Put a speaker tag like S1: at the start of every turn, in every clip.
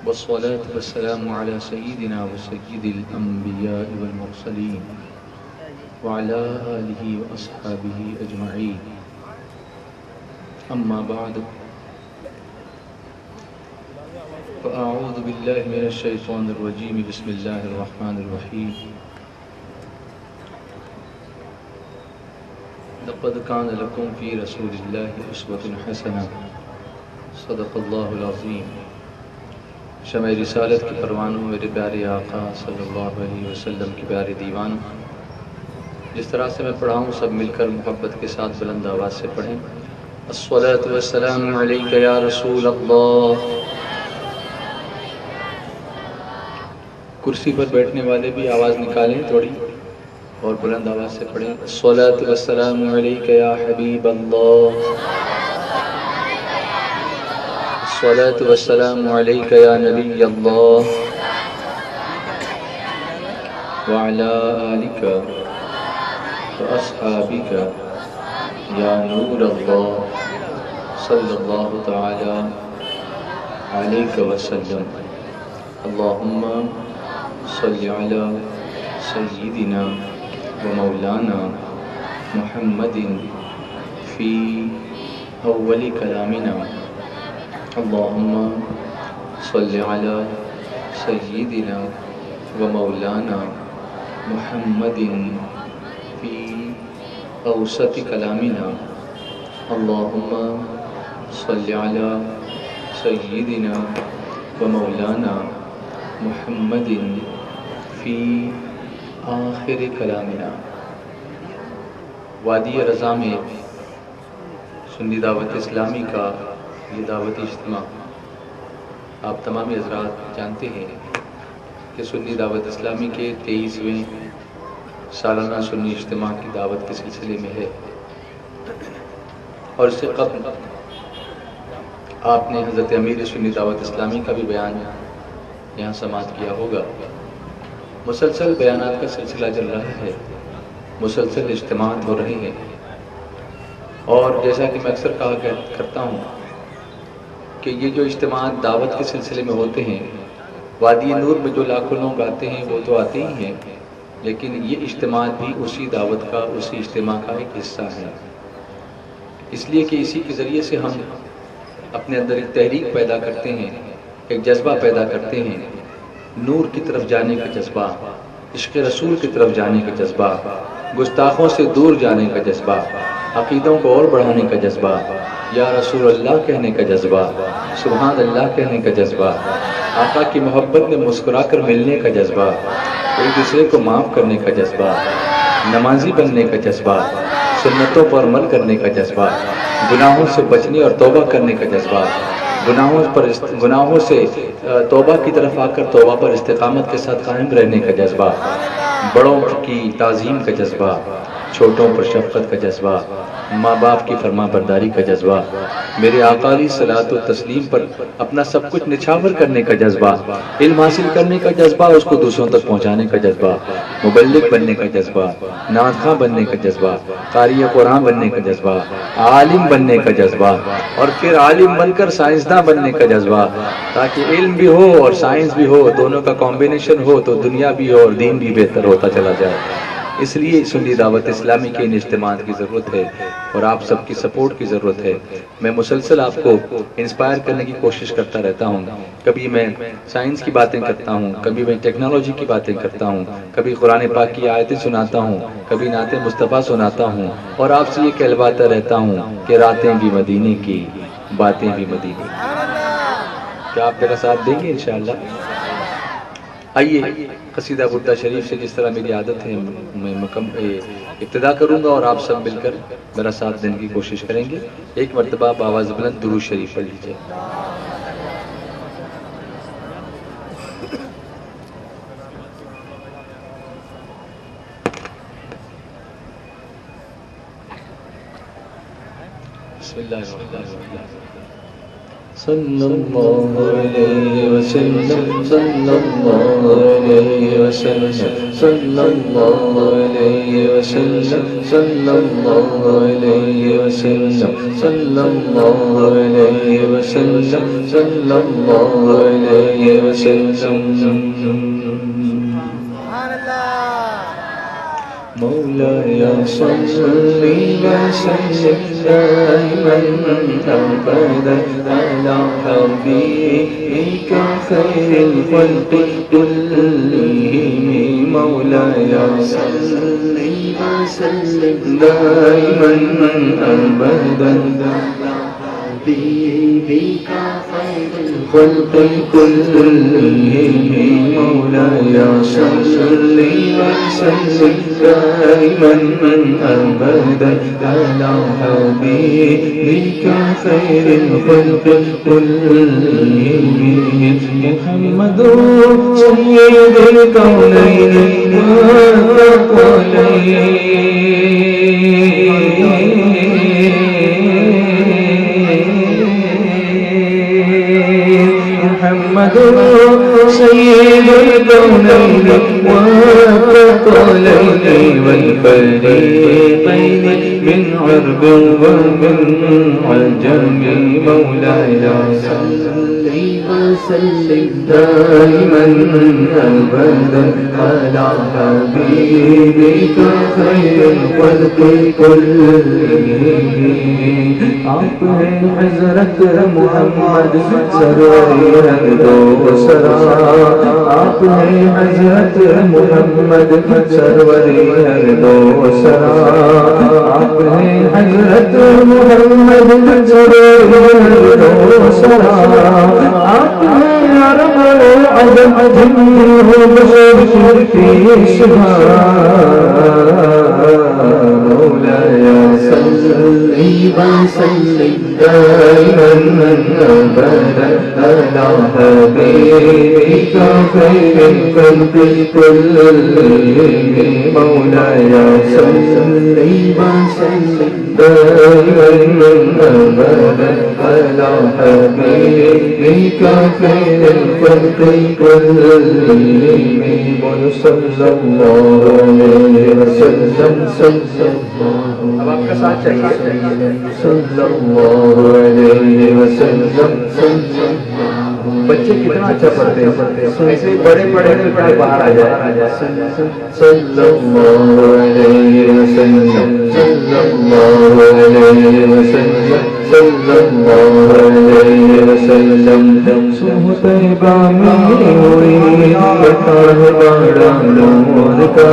S1: والصلاة والسلام على سيدنا وسيد الأنبياء والمرسلين وعلى آله وأصحابه أجمعين. أما بعد، فأعوذ بالله من الشيطان الرجيم. بسم الله الرحمن الرحيم. لقد كان لكم في رسول الله أسوة حسنة. صدق الله العظيم. شمع رسالت کے پروانوں، میرے پیارے آقا صلی اللہ علیہ وسلم کے پیارے دیوانوں، جس طرح سے میں پڑھا ہوں سب مل کر محبت کے ساتھ بلند آواز سے پڑھیں. الصلاۃ والسلام علیک یا رسول اللہ. کرسی پر بیٹھنے والے بھی آواز نکالیں تھوڑی اور بلند آواز سے پڑھیں. الصلاۃ والسلام علیک یا حبیب اللہ. الصلاۃ والسلام علیک یا نبی اللہ وعلی آلک واصحابک یا نور اللہ صلی اللہ تعالی علیک وسلم. اللہم صلی علی سیدنا و مولانا محمد فی اول کلامنا. اللہم صلی علی سیدنا و مولانا محمد فی اوسط کلامنا. اللہم صلی علی سیدنا و مولانا محمد فی آخر کلامنا. وادی رضا میں سنی دعوت اسلامی کا یہ دعوتی اجتماع، آپ تمام حضرات جانتے ہیں کہ سنی دعوت اسلامی کے 23ویں سالانہ سنی اجتماع کی دعوت کے سلسلے میں ہے. اور اس سے قبل آپ نے حضرت امیر سنی دعوت اسلامی کا بھی بیان یہاں سماعت کیا ہوگا. مسلسل بیانات کا سلسلہ چل رہا ہے، مسلسل اجتماعات ہو رہے ہیں. اور جیسا کہ میں اکثر کہا کرتا ہوں کہ یہ جو اجتماعات دعوت کے سلسلے میں ہوتے ہیں، وادی نور میں جو لاکھوں لوگ آتے ہیں وہ تو آتے ہی ہیں، لیکن یہ اجتماعات بھی اسی دعوت کا، اسی اجتماع کا ایک حصہ ہے. اس لیے کہ اسی کے ذریعے سے ہم اپنے اندر ایک تحریک پیدا کرتے ہیں، ایک جذبہ پیدا کرتے ہیں، نور کی طرف جانے کا جذبہ، عشق رسول کی طرف جانے کا جذبہ، گستاخوں سے دور جانے کا جذبہ، عقیدوں کو اور بڑھانے کا جذبہ، یا رسول اللہ کہنے کا جذبہ، سبحان اللہ کہنے کا جذبہ، آقا کی محبت میں مسکرا کر ملنے کا جذبہ، ایک دوسرے کو معاف کرنے کا جذبہ، نمازی بننے کا جذبہ، سنتوں پر عمل کرنے کا جذبہ، گناہوں سے بچنے اور توبہ کرنے کا جذبہ، گناہوں سے توبہ کی طرف آ کر توبہ پر استقامت کے ساتھ قائم رہنے کا جذبہ، بڑوں کی تعظیم کا جذبہ، چھوٹوں پر شفقت کا جذبہ، ماں باپ کی فرما برداری کا جذبہ، میرے آقا علیہ صلاۃ و تسلیم پر اپنا سب کچھ نچھاور کرنے کا جذبہ، علم حاصل کرنے کا جذبہ، اس کو دوسروں تک پہنچانے کا جذبہ، مبلغ بننے کا جذبہ، نعت خواں بننے کا جذبہ، قاری قرآن بننے کا جذبہ، عالم بننے کا جذبہ، اور پھر عالم بن کر سائنسداں بننے کا جذبہ، تاکہ علم بھی ہو اور سائنس بھی ہو، دونوں کا کمبینیشن ہو تو دنیا بھی ہو اور دین بھی بہتر ہوتا چلا جائے. اس لیے سنی دعوت اسلامی کے ان اجتماعات کی ضرورت ہے اور آپ سب کی سپورٹ کی ضرورت ہے. میں مسلسل آپ کو انسپائر کرنے کی کوشش کرتا رہتا ہوں. کبھی میں سائنس کی باتیں کرتا ہوں، کبھی میں ٹیکنالوجی کی باتیں کرتا ہوں، کبھی قرآن پاک کی آیتیں سناتا ہوں، کبھی نعت مصطفیٰ سناتا ہوں، اور آپ سے یہ کہلواتا رہتا ہوں کہ راتیں بھی مدینے کی، باتیں بھی مدینے کی. کیا آپ میرا ساتھ دیں گے انشاءاللہ؟ آئیے قصیدہ بردہ شریف سے جس طرح میری عادت ہے میں ابتدا کروں گا اور آپ سب مل کر میرا ساتھ دینے کی کوشش کریں گے. ایک مرتبہ بآواز بلند درود شریف پڑھ لیجیے. بسم اللہ الرحمن الرحیم. صلى الله عليه وسلم صلى الله عليه وسلم صلى الله عليه وسلم صلى الله عليه وسلم صلى الله عليه وسلم صلى الله عليه وسلم مولاي صل وسلم دائما أبدا على حبيبك خير الخلق كلهم مولاي صل وسلم دائما أبدا حبيبك خير الخلق كلهم مولاي صل وسلم دائما أبدا على حبيبك خير الخلق كلهم محمد سيد الكونين محمد سيد الكونين والثقلين والفريقين من عرب ومن عجم مولاي صل وسلم دائما أبدا على حبيبك خير الخلق كلهم آپ ہیں حضرت محمد سرور دو سرا آپ ہیں حضرت محمد سرور دو سرا آپ ہیں حضرت محمد سرور دو سرا آپ ہیں عرب و عجم بشر کی مولاي صل وسلم دائما أبدا على حبيبك خير الخلق كلهم مولاي صل وسلم دائما أبدا على حبيبك خير الخلق كلهم صلى الله عليه وسلم اب آپ کا ساتھ چاہیے صلی اللہ علیہ وسلم بچے کتنا اچھا پڑھتے ہیں ایسے بڑے بڑے باہر آ جائے صلی اللہ علیہ وسلم صلی اللہ علیہ وسلم صلی اللہ علیہ وسلم طیبہ میں ہوئی بطاہ بڑا نور کا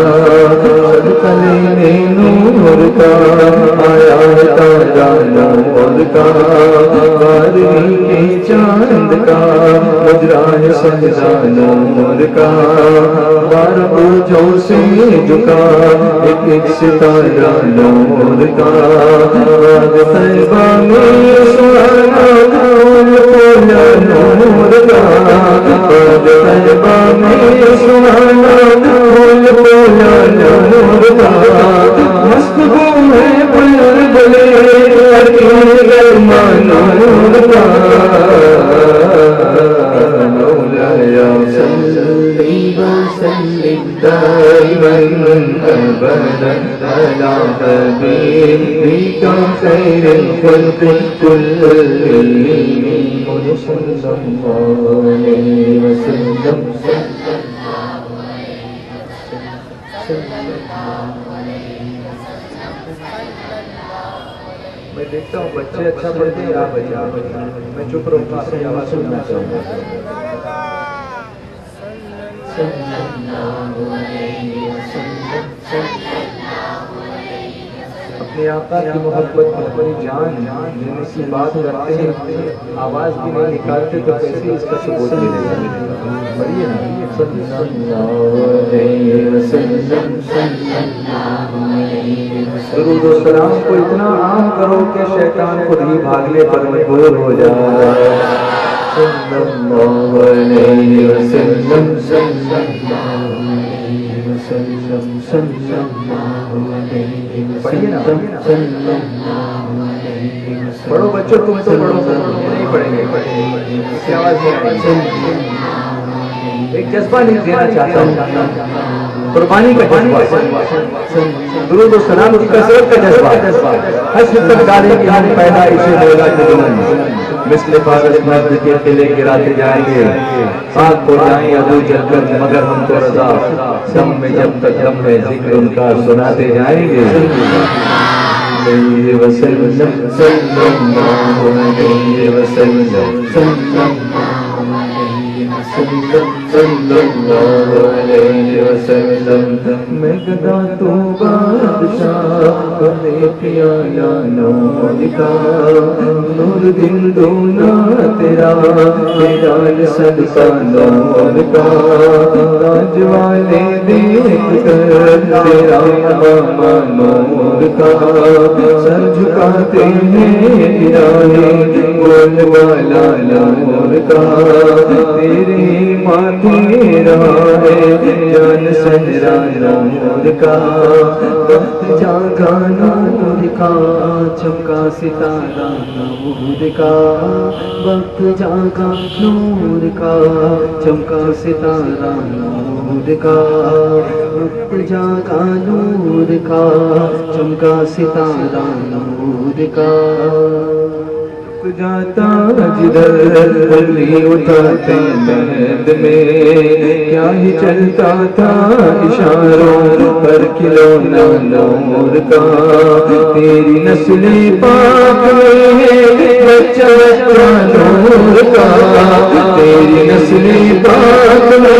S1: صدقہ لینے نور کا آیا تازہ نور کا بارہویں کے چاند کا مجراہ سجدہ نور کا بارہ بوجھوں سے جھکا ایک ایک ستارہ نور کا طیبہ میں سہانا پھول پھولا نور کا طیبہ میں سہانا پھول پھولا نور کا مست گم ہے بلبلے گرما نور کا مولاي صل وسلم دائما أبدا على حبيبك خير الخلق كلهم صلى الله عليه وسلم میں دیکھتا ہوں بچے اچھا پڑھتے ہیں آپ میں چپ رہوں گا اپنی آواز سننا چاہوں گا اپنے آقا کی محبت اپنی جان لینے کی بات کرتے ہیں آواز بھی نہیں نکالتے تو کیسے اس کا ثبوت ملے گا پڑھیے نا صلی اللہ علیہ وسلم درود و سلام کو اتنا عام کرو کہ شیطان خود ہی بھاگنے پر مجبور ہو جائے صلی اللہ علیہ وسلم صلی اللہ علیہ وسلم صلی اللہ علیہ وسلم صلی اللہ علیہ وسلم پڑھو بچوں تم تو پڑھو نہیں پڑھیں گے کسی آواز نہیں ایک جذبہ نہیں دینا چاہتا ہوں قربانی کا جذبہ درود و سلام کی کثرت کا جذبہ حسن تک ڈالیں کہ ہم پیدا اسے ہوگا جنون مثل فارس مرد کے قلعے گراتے جائیں گے آگ ہو جائیں ابو جل کر مگر ہم کو رضا دم میں جب تک دم میں ذکر ان کا سناتے جائیں گے وسلم صلی اللہ علیہ وسلم صلی اللہ علیہ وسلم میں گدا تو بادشاہ نے پیا یا نور کا نور دل دونا تیرا تیرا صدقہ نور کا تاج والے دیکھ کر تیرا ماما نور کا سر جھکاتے ہیں الہی بول والا نور کا تیرے ماتھے رہا ہے جان سہرا نور کا وقت جاگا نور کا چمکا ستارہ نور کا وقت جاگا نور کا چمکا ستارہ نور کا وقت جاگا نور کا چمکا ستارہ نور کا جاتا جدھر بلی اٹھاتے مہد میں کیا ہی چلتا تھا اشاروں پر کھلونا نور کا تیری نسل پاک میں بچہ بچہ نور کا تیری نسل پاک میں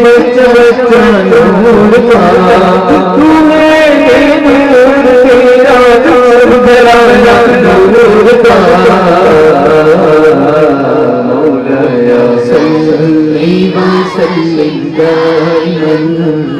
S1: بچہ بچہ نور کا نور کا مولایا صلی وسلم دائما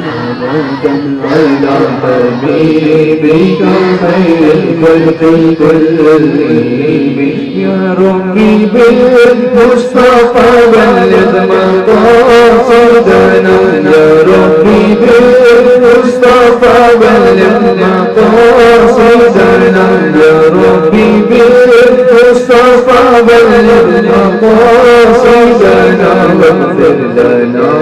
S1: ابدا على حبيبك خير الخلق كلهم يا ربي بالمصطفى بلغ مقاصدنا يا ربي بالمصطفى بلغ مقاصدنا يا ربي بالمصطفى بلغ مقاصدنا واغفر لنا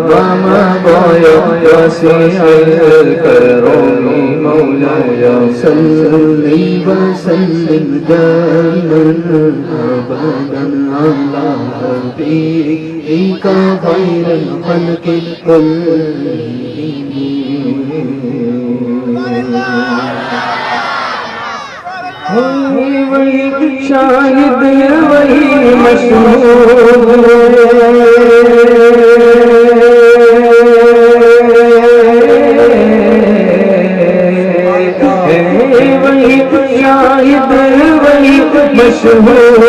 S1: وما ضايع واسع الكرم مولاي صلي وسلم دائما ابدا على حبيبك خير الخلق كلهم وہی شاہد وہی مشہور وہی شاہد وہی مشہور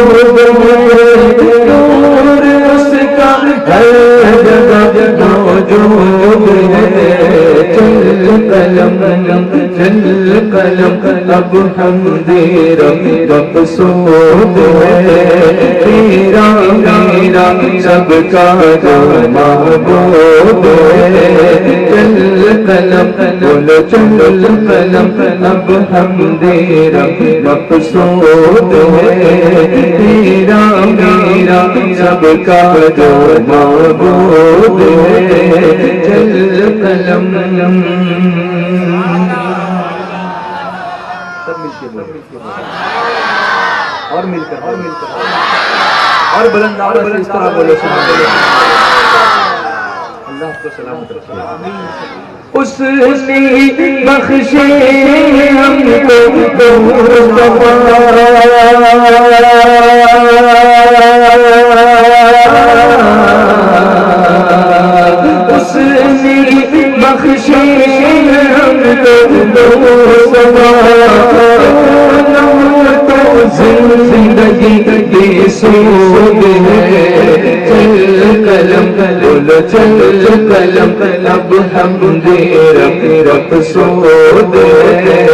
S1: نور اس کا ہر جگہ موجود ہے چل قلم چل قلم اب حمد رب مقصود ہے تیرا میرا سب کا جو محبوب ہے چل قلم بول چل قلم اب حمد رب مقصود ہے تیرا میرا سب کا جو محبوب ہے چل قلم اور مل کر اور بلند آواز سے اس طرح بولو اللہ کو سلامت رکھے اس نے بخشے ہم کو مصطفیٰ اس نے بخشے ہم کو زندگی کی سود ہے چل قلم بولو چل قلم اب حمد رب مقصود ہے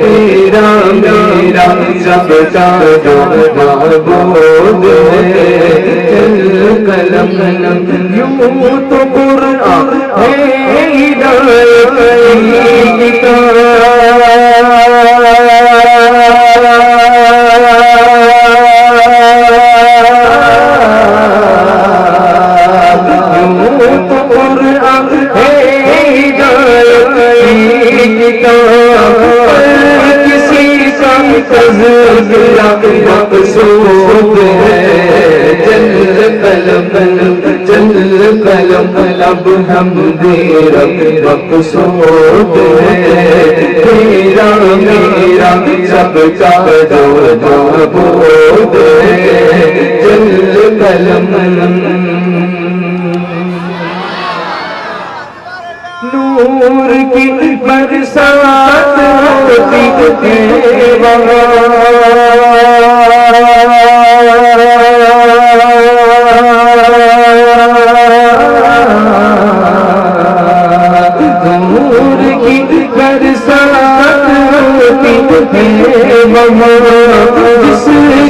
S1: تیرا میرا سب کا جو محبوب ہے چل قلم یوں تو قرآن ہے ہدایت کی کتاب
S2: چل قلم اب حمد رب مقصود ہے تیرا میرا سب کا جو معبود ہے چل قلم نور کی برسات ہوتی ہے نور کی برسات ہوتی ہے جس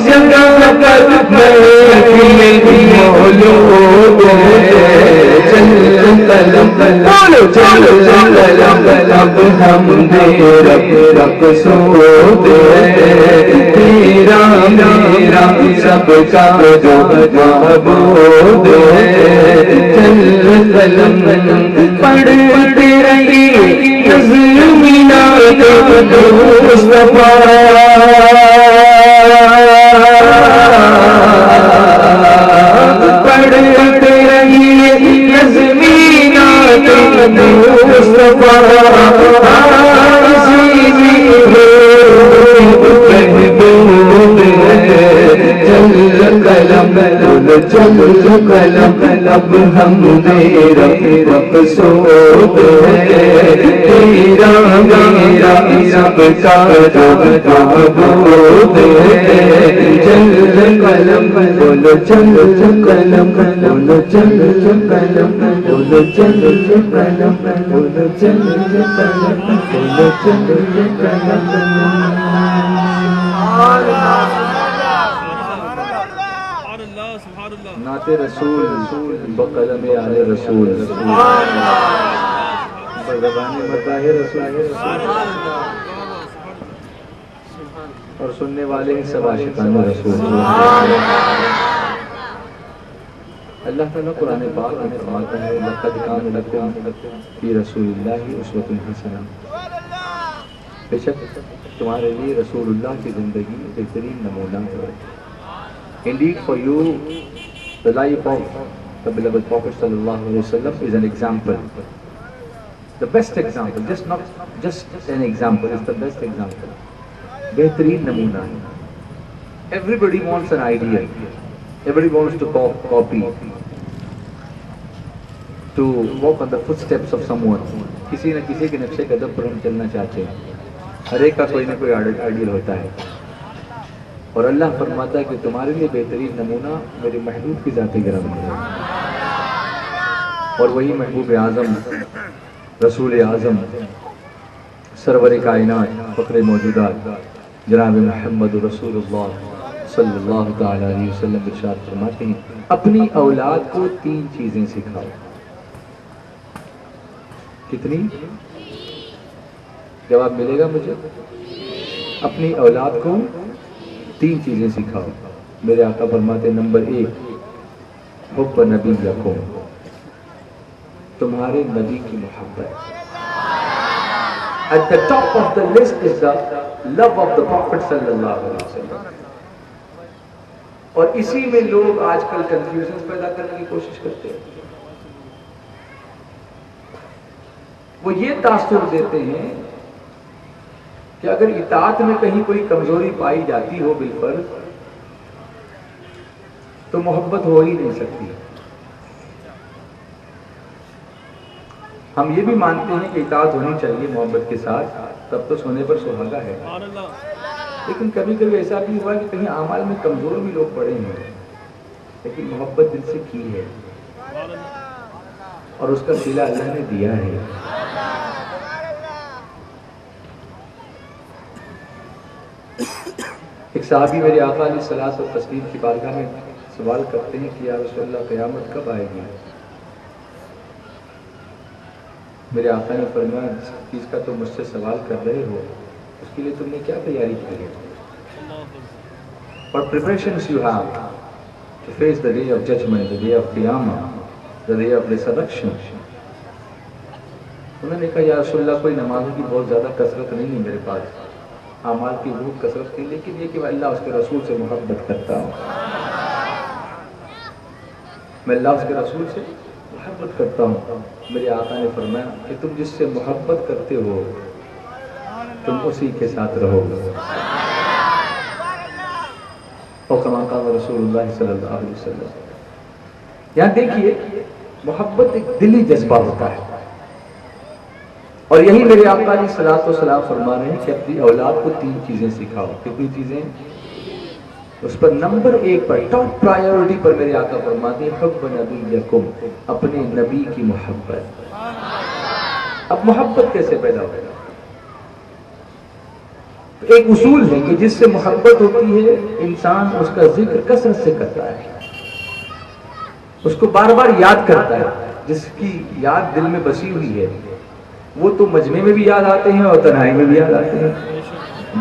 S2: جگہ پر محفل مولود ہے چل قلم اب حمد رب مقصود ہے تیرا میرا سب کا جو معبود ہے چل قلم پڑھتے رہیے نظم مینات مصطفیٰ پڑھتے رہیے نظم مینات مصطفیٰ اسی میں محبوب ہے چل قلم اب حمد رب مقصود ہے تیرا میرا سب کا جو معبود ہے چل قلم بولو چل قلم بولو چل قلم بولو چل قلم بولو چل قلم بولو چل قلم
S1: نعت رسول بقلم آل رسول بزبان مداح رسول اور سننے والے ہیں سب عاشقان رسول اللہ تعالیٰ قرآن پاک میں فرماتا ہے لقد کان لکم فی رسول اللہ اسوۃ حسنہ بے شک تمہارے لیے رسول اللہ کی زندگی بہترین نمونہ ہے. Indeed, for you, the life of the beloved Prophet sallallahu alaihi wasallam is an example, the best example. Not just an example; it's the best example. Behtareen namoona. Everybody wants an ideal. Everybody wants to copy, to walk on the footsteps of someone. کسی نہ کسی کے نقشے قدم پر ہم چلنا چاہتے ہیں. ہر ایک کا کوئی نہ کوئی آئیڈیل ہوتا ہے. اور اللہ فرماتا ہے کہ تمہارے لیے بہترین نمونہ میرے محبوب کی ذات گرم ہے اور وہی محبوب اعظم رسول اعظم سرور کائنات فخر موجودات جناب محمد رسول اللہ صلی اللہ تعالی علیہ وسلم ارشاد فرماتے ہیں اپنی اولاد کو 3 چیزیں سکھاؤ. کتنی؟ جواب ملے گا مجھے. اپنی اولاد کو 3 چیزیں سکھاؤ. میرے آقا فرماتے نمبر 1 حب نبی لکم، تمہارے نبی کی محبت. At the top of the list is the love of the Prophet صلی اللہ علیہ وسلم. اور اسی میں لوگ آج کل کنفیوژن پیدا کرنے کی کوشش کرتے ہیں. وہ یہ تاثر دیتے ہیں کہ اگر اطاعت میں کہیں کوئی کمزوری پائی جاتی ہو بالفرض تو محبت ہو ہی نہیں سکتی. ہم یہ بھی مانتے ہیں کہ اطاعت ہونی چاہیے محبت کے ساتھ، تب تو سونے پر سہاگا ہے. لیکن کبھی کبھی ایسا بھی ہوا کہ کہیں اعمال میں کمزور بھی لوگ پڑے ہیں لیکن محبت دل سے کی ہے اور اس کا صلہ اللہ نے دیا ہے. ایک صحابی میرے آقا علیہ الصلوۃ والتسلیم کی بارگاہ میں سوال کرتے ہیں کہ یا رسول اللہ قیامت کب آئے گی؟ میرے آقا نے فرمایا جس چیز کا تم مجھ سے سوال کر رہے ہو اس کے لیے تم نے کیا تیاری کی ہے؟ What preparations you have to face the day of judgment, the day of Qiyamah, the day of resurrection. انہوں نے کہا یا رسول اللہ کوئی نمازوں کی بہت زیادہ کثرت نہیں ہے میرے پاس، اعمال کی بہت کثرت کی، لیکن یہ کہ میں اللہ اس کے رسول سے محبت کرتا ہوں. میں اللہ اس کے رسول سے محبت کرتا ہوں. میرے آقا نے فرمایا کہ تم جس سے محبت کرتے ہو تم اسی کے ساتھ رہو گے. اور کما قال رسول اللہ صلی اللہ علیہ وسلم. یہاں دیکھیے محبت ایک دلی جذبہ ہوتا ہے، اور یہی میرے آقا علیہ الصلوۃ والسلام فرما رہے ہیں کہ اپنی اولاد کو 3 چیزیں سکھاؤ. کتنی چیزیں؟ اس پر نمبر 1 پر ٹاپ پرائیورٹی پر میرے آقا فرماتے ہیں حب نبیکم، اپنے نبی کی محبت. اب محبت کیسے پیدا ہوگا؟ ایک اصول ہے کہ جس سے محبت ہوتی ہے انسان اس کا ذکر کثرت سے کرتا ہے، اس کو بار بار یاد کرتا ہے. جس کی یاد دل میں بسی ہوئی ہے وہ تو مجمع میں بھی یاد آتے ہیں اور تنہائی میں بھی یاد آتے ہیں.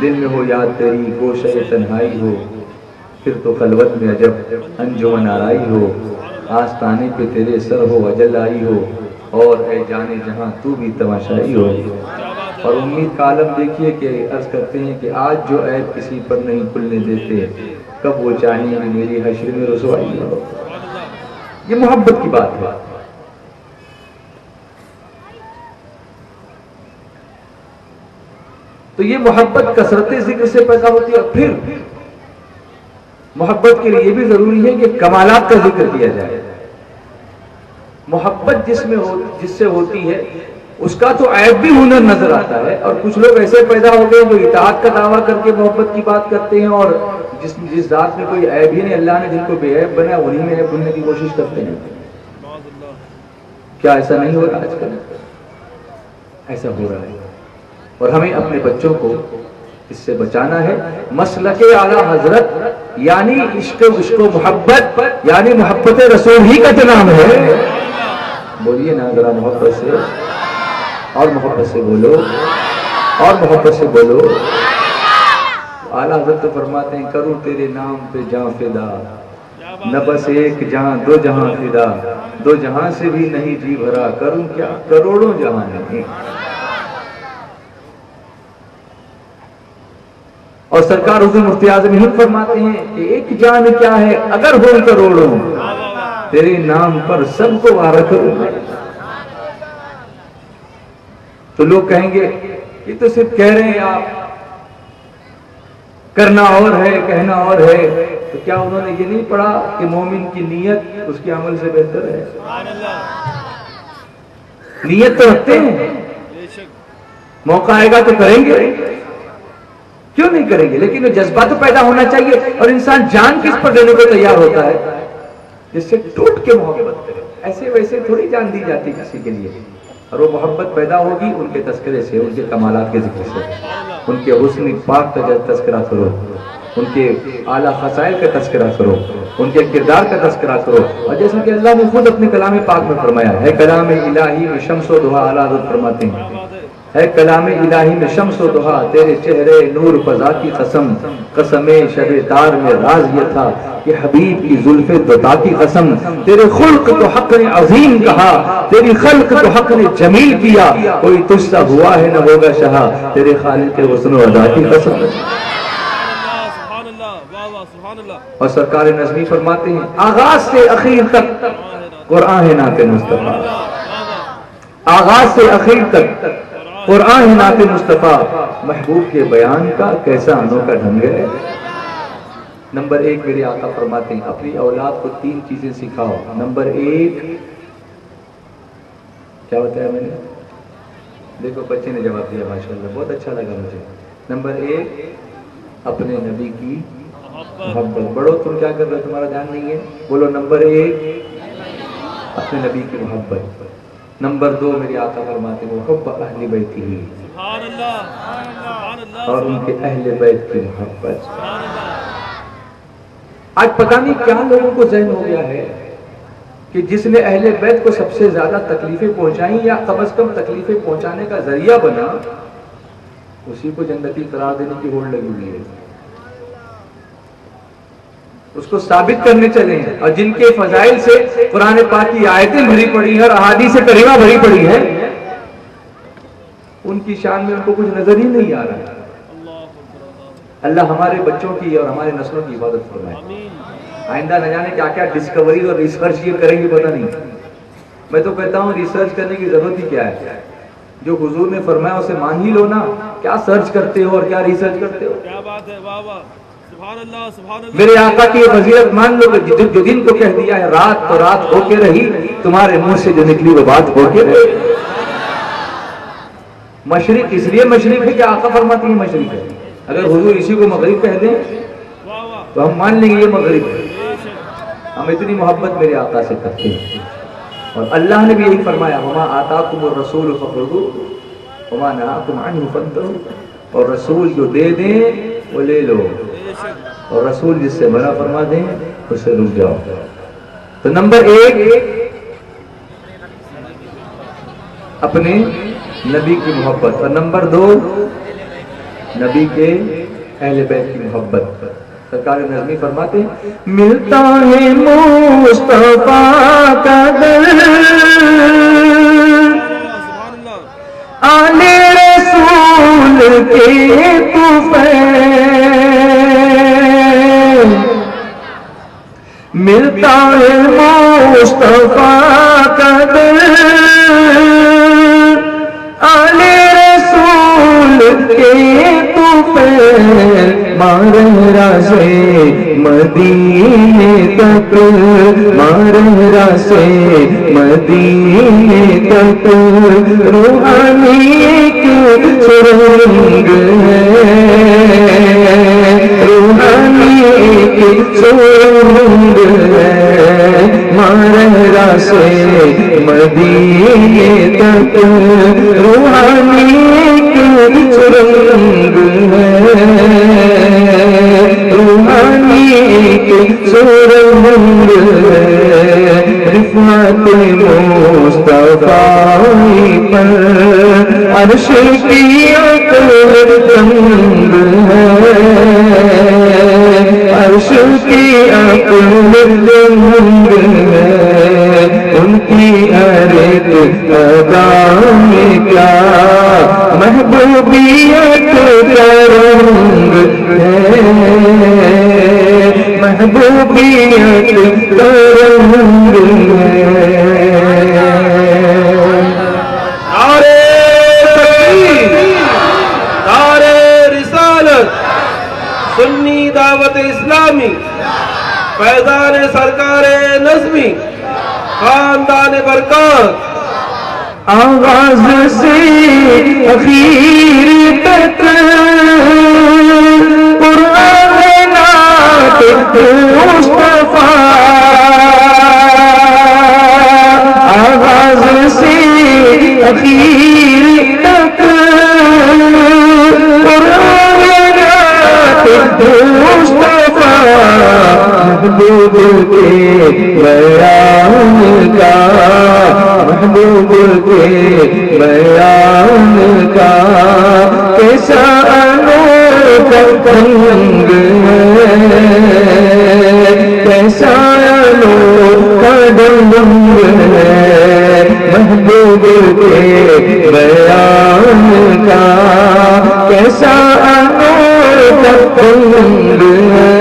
S1: دل میں ہو یاد تیری گوشہ تنہائی ہو، پھر تو خلوت میں عجب انجمن آرائی ہو، آستانے پہ تیرے سر ہو اجل آئی ہو، اور اے جانے جہاں تو بھی تماشائی ہو. اور امید کا عالم دیکھیے کہ عرض کرتے ہیں کہ آج جو عیب کسی پر نہیں کھلنے دیتے کب وہ چاہیں کہ میری حشر میں رسوائی ہو. یہ محبت کی بات ہے. تو یہ محبت کثرت ذکر سے پیدا ہوتی ہے. اور پھر محبت کے لیے یہ بھی ضروری ہے کہ کمالات کا ذکر کیا جائے. محبت جس سے ہوتی ہے اس کا تو عیب بھی ہنر نظر آتا ہے. اور کچھ لوگ ایسے پیدا ہو گئے جو اطاعت کا دعویٰ کر کے محبت کی بات کرتے ہیں، اور جس ذات میں کوئی عیب ہی نہیں اللہ نے جن کو بے عیب بنایا انہی میں عیب ڈھونڈنے کی کوشش کرتے ہیں. کیا ایسا نہیں ہو رہا آج کل؟ ایسا ہو رہا ہے. اور ہمیں اپنے بچوں کو اس سے بچانا ہے. مسلک اعلیٰ حضرت یعنی عشق و محبت یعنی محبت رسول ہی کا تو نام ہے. بولیے نا ذرا محبت سے، اور محبت سے بولو، اور محبت سے بولو. اعلیٰ حضرت تو فرماتے ہیں کروں تیرے نام پہ جاں فدا، نہ بس ایک جہاں 2 جہاں فدا، 2 جہاں سے بھی نہیں جی بھرا، کروں کیا کروڑوں جہاں نہیں. اور سرکار حضور مفتی اعظم ہند فرماتے ہیں کہ ایک جان کیا ہے اگر ہو کروڑوں، تیرے نام پر سب کو وارہ کروں. تو لوگ کہیں گے یہ تو صرف کہہ رہے ہیں آپ، کرنا اور ہے کہنا اور ہے. تو کیا انہوں نے یہ نہیں پڑھا کہ مومن کی نیت اس کے عمل سے بہتر ہے؟ نیت تو رکھتے ہیں، موقع آئے گا تو کریں گے، کیوں نہیں کریں گے؟ لیکن وہ جذبہ تو پیدا ہونا چاہیے. اور انسان جان کس پر دینے کو تیار ہوتا ہے؟ جس سے ٹوٹ کے محبت کرے. ایسے ویسے تھوڑی جان دی جاتی کسی کے لیے. اور وہ محبت پیدا ہوگی ان کے تذکرے سے، ان کے کمالات کے ذکر سے. ان کے حسن پاک کا تذکرہ کرو، ان کے اعلیٰ خصائل کا تذکرہ کرو، ان کے کردار کا تذکرہ کرو. اور جیسا کہ اللہ نے خود اپنے کلام پاک میں فرمایا ہے کلام الہی میں شمس و ضحیٰ. اعلیٰ حضرت فرماتے ہیں ہے کلام الہی میں شمس و ضحیٰ، تیرے چہرے نور فضا کی قسم، قسم شب تار میں راز یہ تھا کہ حبیب کی زلف دوتا کی قسم. تیرے خلق تو حق نے عظیم کہا، تیری خلق تو حق نے جمیل کیا، کوئی تجھ سا ہوا ہے نہ ہوگا شہا، تیرے خالق کے حسن و ادا کی قسم. اور سرکار نظمی فرماتے ہیں آغاز سے اخیر تک قرآن ہے نعت مصطفیٰ، آغاز سے اخیر تک قرآن ہے نعت مصطفیٰ. محبوب کے بیان کا کیسا انوکھا ڈھنگ ہے. نمبر 1 میرے آقا فرماتے ہیں اپنی اولاد کو 3 چیزیں سکھاؤ. نمبر 1 کیا بتایا میں نے؟ دیکھو بچے نے جواب دیا ماشاءاللہ، بہت اچھا لگا مجھے. نمبر 1 اپنے نبی کی محبت. بڑھو تم کیا کر رہے ہو؟ تمہارا دھیان نہیں ہے؟ بولو نمبر 1 اپنے نبی کی محبت. نمبر 2 میرے آقا فرماتے ہیں حب اہل بیتہ، اور ان کے اہل بیت کی محبت. آج پتہ نہیں کیا لوگوں کو ذہن ہو گیا ہے کہ جس نے اہل بیت کو سب سے زیادہ تکلیفیں پہنچائیں یا کم از کم تکلیفیں پہنچانے کا ذریعہ بنا، اسی کو جنتی قرار دینے کی ہوڑ لگی ہوئی ہے. اس کو ثابت کرنے چلے ہیں. اور جن کے فضائل سے قرآن پاک کی آیتیں بھری پڑی ہیں اور احادیث کریمہ بھری پڑی ہیں، ان کی شان میں ان کو کچھ نظر ہی نہیں آ رہا ہے. اللہ ہمارے بچوں کی اور ہمارے نسلوں کی حفاظت فرمائے. آئندہ نہ جانے کیا کیا ڈسکوری اور ریسرچ یہ کریں گے پتہ نہیں. میں تو کہتا ہوں ریسرچ کرنے کی ضرورت ہی کیا ہے؟ جو حضور نے فرمایا اسے مان ہی لو نا. کیا سرچ کرتے ہو اور کیا ریسرچ کرتے ہو؟
S3: کیا بات ہے، واہ واہ، سبحان اللہ سبحان اللہ.
S1: میرے آقا کی یہ فضیلت مان لو کہ جو دن کو کہہ دیا ہے رات تو رات ہو کے رہی، تمہارے منہ سے جو نکلی وہ بات ہو کے رہی. مشرق اس لیے مشرق ہے کہ آقا فرماتی ہے مشرق ہے. اگر حضور اسی کو مغرب کہہ دیں تو ہم مان لیں گے یہ مغرب ہے. ہم اتنی محبت میرے آقا سے کرتے ہیں. اور اللہ نے بھی یہی فرمایا وما آتاکم الرسول فخذوہ وما نہاکم عنہ فانتہوا. اور رسول جو دے دیں وہ لے لو، اور رسول جس سے منع فرما دیں اس سے رک جاؤ. تو نمبر 1 اپنے نبی کی محبت، اور نمبر 2 نبی کے اہل بیت کی محبت. سرکار نظمی فرماتے ہیں ملتا ہے مصطفیٰ کا در آل رسول کے طفیل، ملتا ہے مصطفیٰ کا در آل رسول کے طفیل. مارہرا سے مدینے تک، مارہرا سے مدینے تک روحانی ایک سرنگ ہے، روحانی ایک سرنگ ہے. مارہرا سے مدینے تک روحانی ایک سرنگ ہے، روحانی ایک سرنگ ہے. رفعت مصطفیٰ پر عرش کی عقل تنگ ہے، عرش کی عقل تنگ ہے. ان کی ہر ایک ادا میں کیا محبوبیت کا رنگ ہے، محبوبیت کا رنگ ہے.
S3: نعرے تکبیر، نعرے رسالت، سنی دعوت اسلامی، فیضان سرکار نظمی، خاندان برکات.
S2: آغاز سے اخیر تک قرآن نعت مصطفیٰ، آغاز سے اخیر تک قرآن نعت مصطفیٰ. محبوب کے بیان کا، محبوب کے بیان کا کیسا انوکھا ڈھنگ ہے، کیسا انوکھا ڈھنگ ہے. محبوب کے بیان کا کیسا انوکھا ڈھنگ ہے،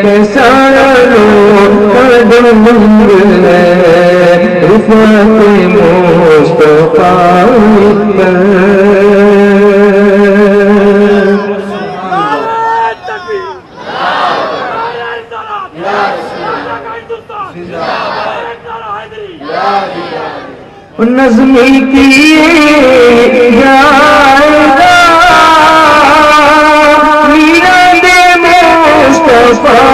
S2: کیسا انوکھا ڈھنگ ہے. رفعت مصطفیٰ پر نظمی کیے جائے گا میراد مصطفیٰ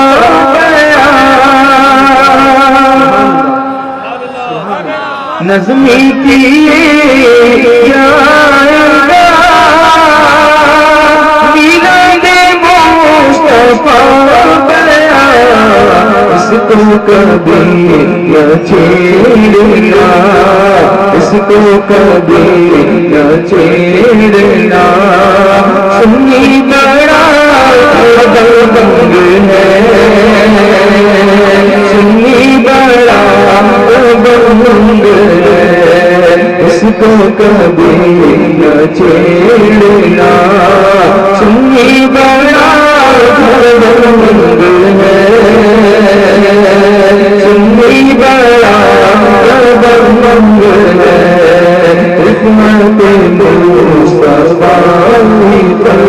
S2: نظمی کیے جائے گا میلاد مصطفیٰ اس کو کبھی نہ چھیڑنا، اس کو کبھی نہ چھیڑنا. سنی بڑا دبنگ ہے، سنی بڑا دبنگ ہے. اس کو کبھی نہ چھیڑنا، سنی بڑا دبنگ بلند ہے سنی بڑا بلند ہے عصمت مصطفیٰ ہی پر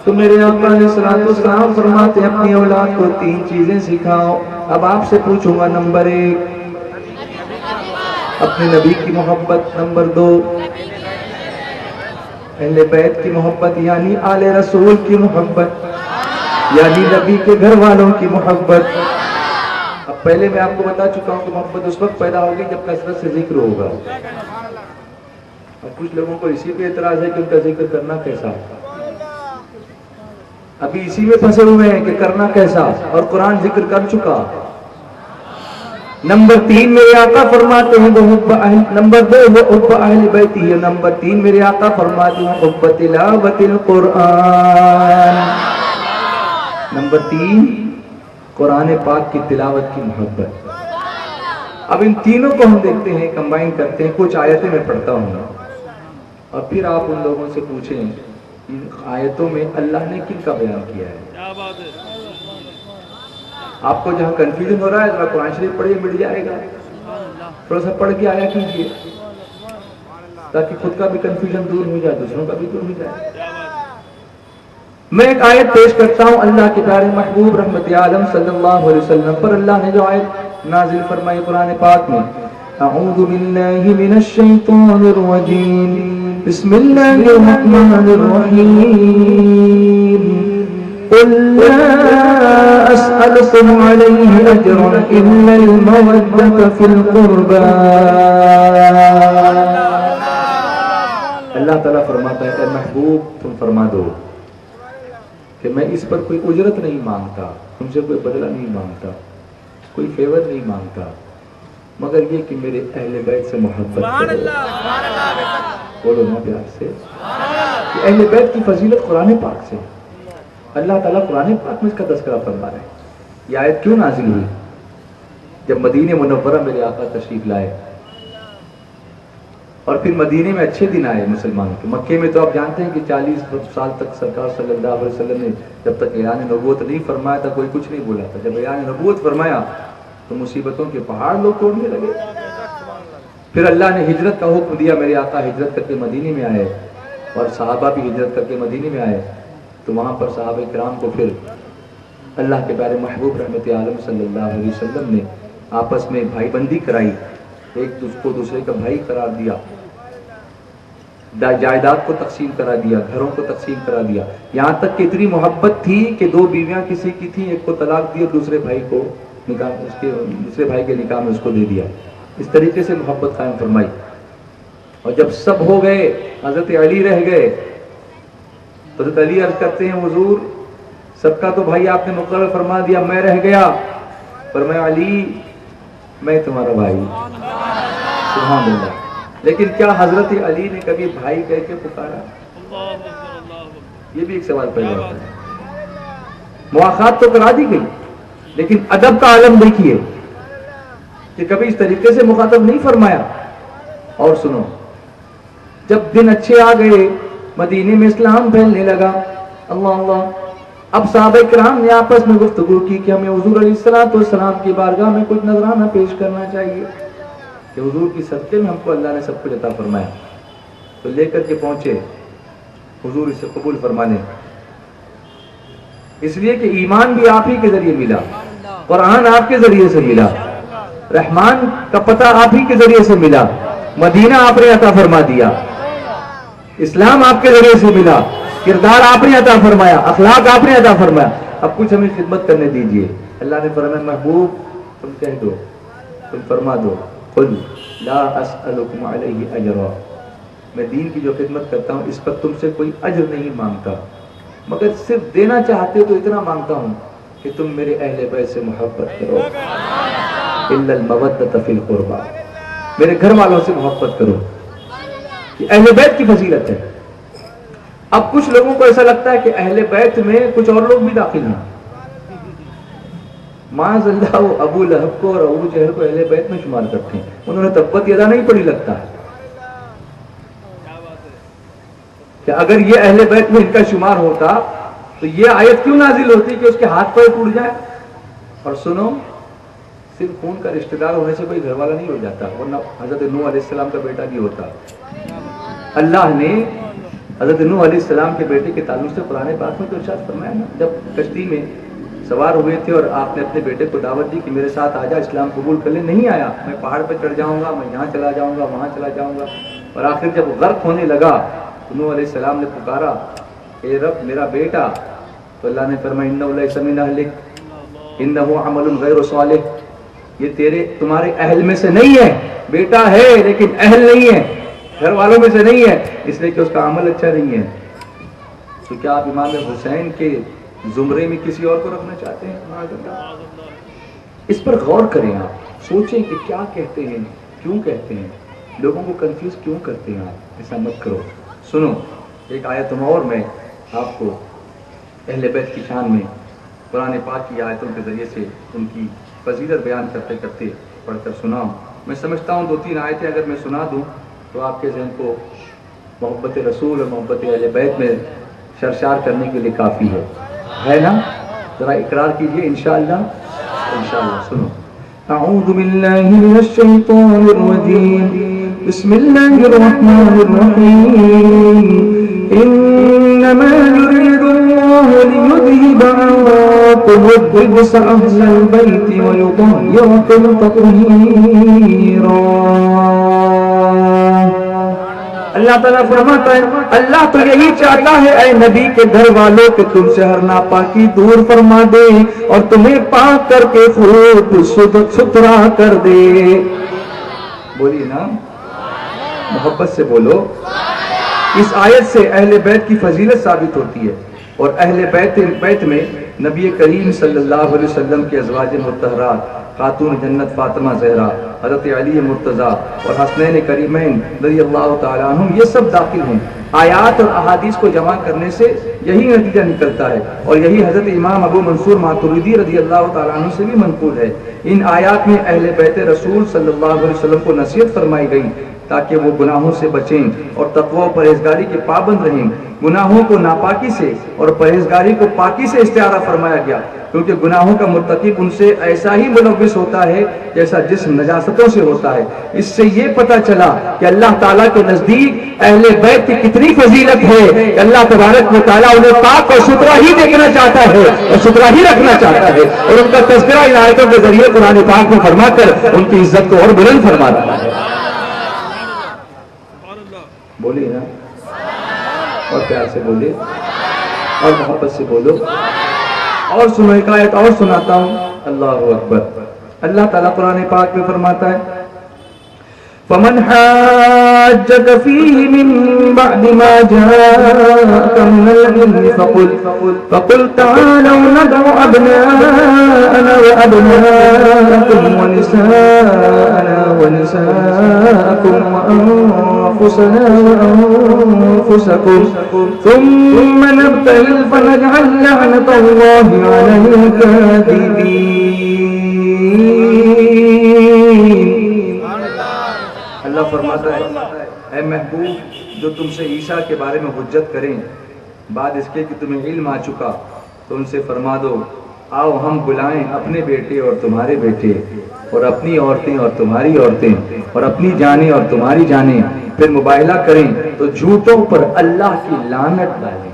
S2: تو میرے آقا علیہ السلام فرماتے ہیں اپنی اولاد کو 3 چیزیں سکھاؤ. اب آپ سے پوچھوں گا نمبر 1 اپنے نبی کی محبت، نمبر 2 اہل بیت کی محبت یعنی آل رسول کی محبت یعنی نبی کے گھر والوں کی محبت. اب پہلے میں آپ کو بتا چکا ہوں کہ محبت اس وقت پیدا ہوگی جب کثرت سے ذکر ہوگا. اور کچھ لوگوں کو اسی پہ اعتراض ہے کہ ان کا ذکر کرنا کیسا، ابھی اسی میں پھنسے ہوئے ہیں کہ کرنا کیسا، اور قرآن ذکر کر چکا. نمبر 3 میرے آقا فرماتے ہیں وہ حب اہل، نمبر 2 وہ حب اہل بیت ہے، نمبر 3 میرے آقا فرماتے ہیں حب تلاوت القرآن. نمبر 3 قرآن پاک کی تلاوت کی محبت. اب ان تینوں کو ہم دیکھتے ہیں، کمبائن کرتے ہیں. کچھ آیتیں میں پڑھتا ہوں اور پھر آپ ان لوگوں سے پوچھیں ان آیتوں میں اللہ نے کن کا بیان کیا ہے. آپ کو جہاں کنفیوژن ہو رہا ہے ذرا قرآن شریف پڑھیے، مٹ جائے گا. تھوڑا سا پڑھ کے آیا کیجیے تاکہ خود کا بھی کنفیوژن دور ہو جائے، دوسروں کا بھی دور ہو جائے. میں ایک آیت پیش کرتا ہوں اللہ کے پیارے محبوب رحمت عالم صلی اللہ علیہ وسلم پر. اللہ نے جو آیت نازل فرمائی قرآن پاک میں، اعوذ باللہ من الشیطان الرجیم بسم اللہ الرحمن الرحیم قل لا اسألكم علیہ اجرا الا المودۃ فی القربى. اللہ تعالیٰ فرماتا ہے اے محبوب تم فرما دو کہ میں اس پر کوئی اجرت نہیں مانگتا، تم سے کوئی بدلہ نہیں مانگتا، کوئی فیور نہیں مانگتا، مگر یہ کہ میرے اہل بیت سے محبت کرو. بولو نا پیار سے. اہل بیت کی فضیلت قرآن پاک سے. اللہ تعالیٰ قرآن پاک میں اس کا تذکرہ فرما رہے ہیں. یہ آیت کیوں نازل ہوئی؟ جب مدینہ منورہ میرے آقا تشریف لائے اور پھر مدینے میں اچھے دن آئے مسلمانوں کے. مکے میں تو آپ جانتے ہیں کہ 40 سال تک سرکار صلی اللہ علیہ وسلم نے جب تک اعلان نبوت نہیں فرمایا تھا کوئی کچھ نہیں بولا تھا. جب اعلان نبوت فرمایا تو مصیبتوں کے پہاڑ لوگ توڑنے لگے. پھر اللہ نے ہجرت کا حکم دیا، میرے آقا ہجرت کر کے مدینے میں آئے اور صحابہ بھی ہجرت کر کے مدینے میں آئے. تو وہاں پر صحابہ کرام کو پھر اللہ کے پیارے محبوب رحمت عالم صلی اللہ علیہ وسلم نے آپس میں بھائی بندی کرائی، ایک کو دوسرے کا بھائی قرار دیا، جائیداد کو تقسیم کرا دیا، گھروں کو تقسیم کرا دیا. یہاں تک کہ اتنی محبت تھی کہ 2 بیویاں کسی کی تھیں، ایک کو طلاق دی اور دوسرے بھائی کو نکاح، دوسرے بھائی کے نکاح میں اس کو دے دیا. اس طریقے سے محبت قائم فرمائی. اور جب سب ہو گئے حضرت علی رہ گئے تو حضرت علی عرض کرتے ہیں حضور سب کا تو بھائی آپ نے مقرر فرما دیا، میں رہ گیا. فرمایا علی میں تمہارا بھائی. سبحان اللہ. لیکن کیا حضرت علی نے کبھی بھائی کہہ کے پکارا؟ یہ بھی ایک سوال پیدا ہوتا ہے. مواخات تو کرا دی گئی لیکن ادب کا عالم دیکھیے کہ کبھی اس طریقے سے مخاطب نہیں فرمایا. اور سنو جب دن اچھے آ گئے مدینے میں اسلام پھیلنے لگا، اللہ اللہ، اب صحابہ کرام نے آپس میں گفتگو کی کہ ہمیں حضور علیہ السلام کی بارگاہ میں کچھ نذرانہ پیش کرنا چاہیے کہ حضور کی صدقے میں ہم کو اللہ نے سب کچھ عطا فرمایا. تو لے کر کے پہنچے حضور اسے قبول فرمانے، اس لیے کہ ایمان بھی آپ ہی کے ذریعے ملا، قرآن آپ کے ذریعے سے ملا، رحمان کا پتہ آپ ہی کے ذریعے سے ملا، مدینہ آپ نے عطا فرما دیا، اسلام آپ کے ذریعے سے ملا، کردار آپ نے عطا فرمایا، اخلاق آپ نے عطا فرمایا. اب کچھ ہمیں خدمت کرنے دیجئے. اللہ نے فرمایا محبوب تم کہہ دو، تم فرما دو قل لا اسألکم علیہ اجرا، میں دین کی جو خدمت کرتا ہوں اس پر تم سے کوئی اجر نہیں مانگتا، مگر صرف دینا چاہتے تو اتنا مانگتا ہوں کہ تم میرے اہل بیت سے محبت کرو. الا المودۃ فی القربى، میرے گھر والوں سے محبت کرو. یہ اہل بیت کی فضیلت ہے. اب کچھ لوگوں کو ایسا لگتا ہے کہ اہل بیت میں کچھ اور لوگ بھی داخل ہیں. معاذ اللہ وہ ابو لہب کو اور ابو جہل کو اہل بیت میں شمار کرتے ہیں. انہوں نے تبت یدا نہیں پڑھی لگتا ہے. کہ اگر یہ اہل بیت میں ان کا شمار ہوتا تو یہ آیت کیوں نازل ہوتی کہ اس کے ہاتھ پیر ٹوٹ جائے؟ اور سنو، صرف خون کا رشتہ دار ہونے سے کوئی گھر والا نہیں ہو جاتا، ورنہ حضرت نوح علیہ السلام کا بیٹا نہیں ہوتا۔ اللہ نے حضرت نوح علیہ السلام کے بیٹے کے تعلق سے قرآن پاک میں تو ارشاد فرمایا نا، جب کشتی میں سوار ہوئے تھے اور آپ نے اپنے بیٹے کو دعوت دی کہ میرے ساتھ آ جا، اسلام قبول کر لے، نہیں آیا، میں پہاڑ پہ چڑھ جاؤں گا، میں یہاں چلا جاؤں گا، وہاں چلا جاؤں گا۔ اور آخر جب غرق ہونے لگا تو نوح علیہ السلام نے پکارا، اے رب میرا بیٹا، تو اللہ نے فرمایا انہ لیس من اہلک انہ عمل غیر صالح، یہ تمہارے اہل میں سے نہیں ہے، بیٹا ہے لیکن اہل نہیں ہے، گھر والوں میں سے نہیں ہے، اس لیے کہ اس کا عمل اچھا نہیں ہے۔ تو کیا آپ امام حسین کے زمرے میں کسی اور کو رکھنا چاہتے ہیں؟ اس پر غور کریں، آپ سوچیں کہ کیا کہتے ہیں، کیوں کہتے ہیں، لوگوں کو کنفیوز کیوں کرتے ہیں؟ آپ ایسا مت کرو۔ سنو، ایک آیت اور میں آپ کو اہل بیت کی شان میں قرآن پاک کی آیتوں کے ذریعے سے ان کی فضیلت بیان کرتے کرتے پڑھ کر سناؤں۔ میں سمجھتا ہوں 2-3 آیتیں اگر میں سنا دوں تو آپ کے ذہن کو محبت رسول اور محبت اہل بیت میں شرشار کرنے کے لیے کافی ہے نا؟ ذرا اقرار کیجئے انشاءاللہ۔ سنو، اعوذ باللہ من الشیطان الرجیم، بسم اللہ الرحمن الرحیم، انما یرید اللہ لیذہب عنکم الرجس اہل البیت ویطہرکم تطہیرا۔ اللہ تعالیٰ فرماتا ہے اللہ تو یہی چاہتا ہے اے نبی کے گھر والوں کہ تم سے ہر ناپاکی دور فرما دے اور تمہیں پاک کر کے خوب ستھرا کر دے۔ بولیے نا، محبت سے بولو۔ اس آیت سے اہل بیت کی فضیلت ثابت ہوتی ہے، اور اہل بیت میں نبی کریم صلی اللہ علیہ وسلم کے ازواج مطہرات خاتون جنت فاطمہ زہرا، حضرت علی مرتضیٰ اور حسنین کریمین رضی اللہ تعالیٰ عنہم، یہ سب داخل ہیں۔ آیات اور احادیث کو جمع کرنے سے یہی نتیجہ نکلتا ہے، اور یہی حضرت امام ابو منصور ماتریدی رضی اللہ تعالیٰ عنہ سے بھی منقول ہے۔ ان آیات میں اہل بیت رسول صلی اللہ علیہ وسلم کو نصیحت فرمائی گئی تاکہ وہ گناہوں سے بچیں اور تقوی و پرہیزگاری کے پابند رہیں۔ گناہوں کو ناپاکی سے اور پرہیزگاری کو پاکی سے استعارہ فرمایا گیا، کیونکہ گناہوں کا مرتکب ان سے ایسا ہی ملوث ہوتا ہے جیسا جسم نجاستوں سے ہوتا ہے۔ اس سے یہ پتہ چلا کہ اللہ تعالیٰ کے نزدیک اہل بیت کی کتنی فضیلت ہے کہ اللہ تبارک و تعالیٰ انہیں پاک اور ستھرا ہی دیکھنا چاہتا ہے اور ستھرا ہی رکھنا چاہتا ہے، اور ان کا تذکرہ ان آیتوں کے ذریعے قرآن پاک میں فرما کر ان کی عزت کو اور بلند فرماتا ہے۔ بولیے نا، اور پیار سے بولے اور محبت سے بولو۔ اور سنو، ایک آیت اور سناتا ہوں، اللہ اکبر۔ اللہ تعالیٰ قرآن پاک میں فرماتا ہے فَمَنْ حَاجَّكَ فِيهِ مِن بَعْدِ مَا جَاءَكَ مِنَ الْعِلْمِ فَقُلْ تَعَالَوْا نَدْعُ أَبْنَاءَنَا وَأَبْنَاءَكُمْ وَنِسَاءَنَا وَنِسَاءَكُمْ وَأَنفُسَنَا وَأَنفُسَكُمْ ثُمَّ نَبْتَهِلْ فَنَجْعَلْ لَعْنَةَ اللَّهِ عَلَى الْكَاذِبِينَ۔ اللہ فرماتا ہے اے محبوب، جو تم سے عیسیٰ کے بارے میں حجت کریں بعد اس کے کہ تمہیں علم آ چکا، تو ان سے فرما دو آؤ ہم بلائیں اپنے بیٹے اور تمہارے بیٹے، اور اپنی عورتیں اور تمہاری عورتیں، اور اپنی جانیں اور تمہاری جانیں، پھر مباہلہ کریں تو جھوٹوں پر اللہ کی لعنت ڈالیں۔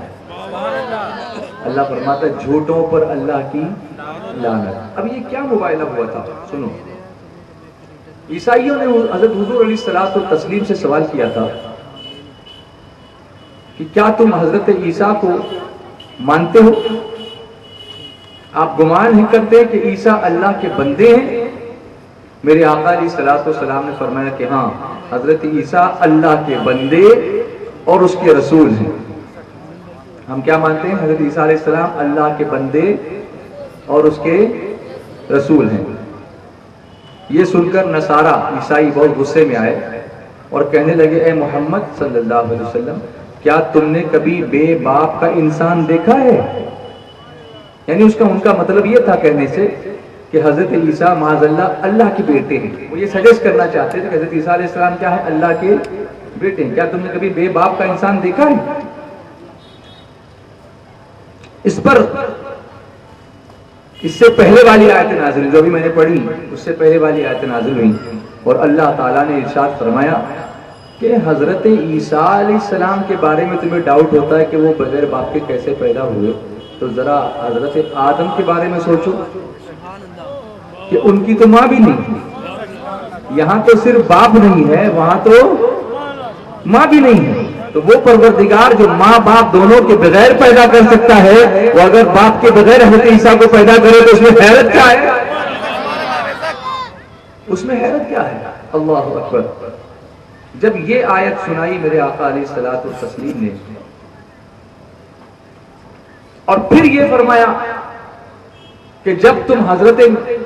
S2: اللہ فرماتا ہے جھوٹوں پر اللہ کی لعنت۔ اب یہ کیا مباہلہ ہوا تھا؟ سنو، عیسائیوں نے حضرت حضور علیہ الصلوۃ والتسلیم سے سوال کیا تھا کہ کیا تم حضرت عیسیٰ کو مانتے ہو؟ آپ گمان ہی کرتے کہ عیسیٰ اللہ کے بندے ہیں؟ میرے آقا علیہ الصلوۃ والسلام نے فرمایا کہ ہاں، حضرت عیسیٰ اللہ کے بندے اور اس کے رسول ہیں۔ ہم کیا مانتے ہیں؟ حضرت عیسیٰ علیہ السلام اللہ کے بندے اور اس کے رسول ہیں۔ یہ سن کر نصارہ عیسائی بہت غصے میں آئے اور کہنے لگے اے محمد صلی اللہ علیہ وسلم، کیا تم نے کبھی بے باپ کا انسان دیکھا ہے؟ یعنی ان کا مطلب یہ تھا کہنے سے کہ حضرت عیسیٰ معاذ اللہ اللہ کے بیٹے ہیں۔ وہ یہ سجیسٹ کرنا چاہتے تھے کہ حضرت عیسیٰ علیہ السلام کیا ہے؟ اللہ کے بیٹے ہیں۔ کیا تم نے کبھی بے باپ کا انسان دیکھا ہے؟ اس پر اس سے پہلے والی آیت نازل ہوئی جو ابھی میں نے پڑھی، اس سے پہلے والی آیت نازل ہوئی اور اللہ تعالیٰ نے ارشاد فرمایا کہ حضرت عیسیٰ علیہ السلام کے بارے میں تمہیں ڈاؤٹ ہوتا ہے کہ وہ بغیر باپ کے کیسے پیدا ہوئے، تو ذرا حضرت آدم کے بارے میں سوچو کہ ان کی تو ماں بھی نہیں تھی، یہاں تو صرف باپ نہیں ہے، وہاں تو ماں بھی نہیں ہے، تو وہ پروردگار جو ماں باپ دونوں کے بغیر پیدا کر سکتا ہے، وہ اگر باپ کے بغیر حضرت عیسیٰ کو پیدا کرے تو اس میں حیرت کیا ہے؟ اس میں حیرت کیا ہے؟ اللہ اکبر۔ جب یہ آیت سنائی میرے آقا علیہ الصلوۃ والتسلیم نے، اور پھر یہ فرمایا کہ جب تم حضرت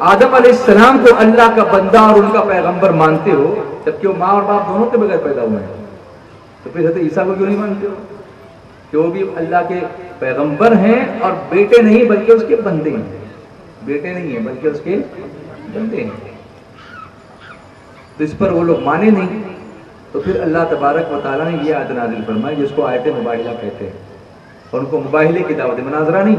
S2: آدم علیہ السلام کو اللہ کا بندہ اور ان کا پیغمبر مانتے ہو، جبکہ وہ ماں اور باپ دونوں کے بغیر پیدا ہوئے ہیں، تو پھر حضرت عیسیٰ کو کیوں نہیں مانتے ہو کہ وہ بھی اللہ کے پیغمبر ہیں اور بیٹے نہیں بلکہ اس کے بندے ہیں، بیٹے نہیں ہیں بلکہ اس کے بندے ہیں، تو اس پر وہ لوگ مانے نہیں، تو پھر اللہ تبارک و تعالیٰ نے یہ آیت نازل فرمائی جس کو آیت مباہلہ کہتے ہیں، اور ان کو مباہلے کی دعوت ہے، مناظرہ نہیں،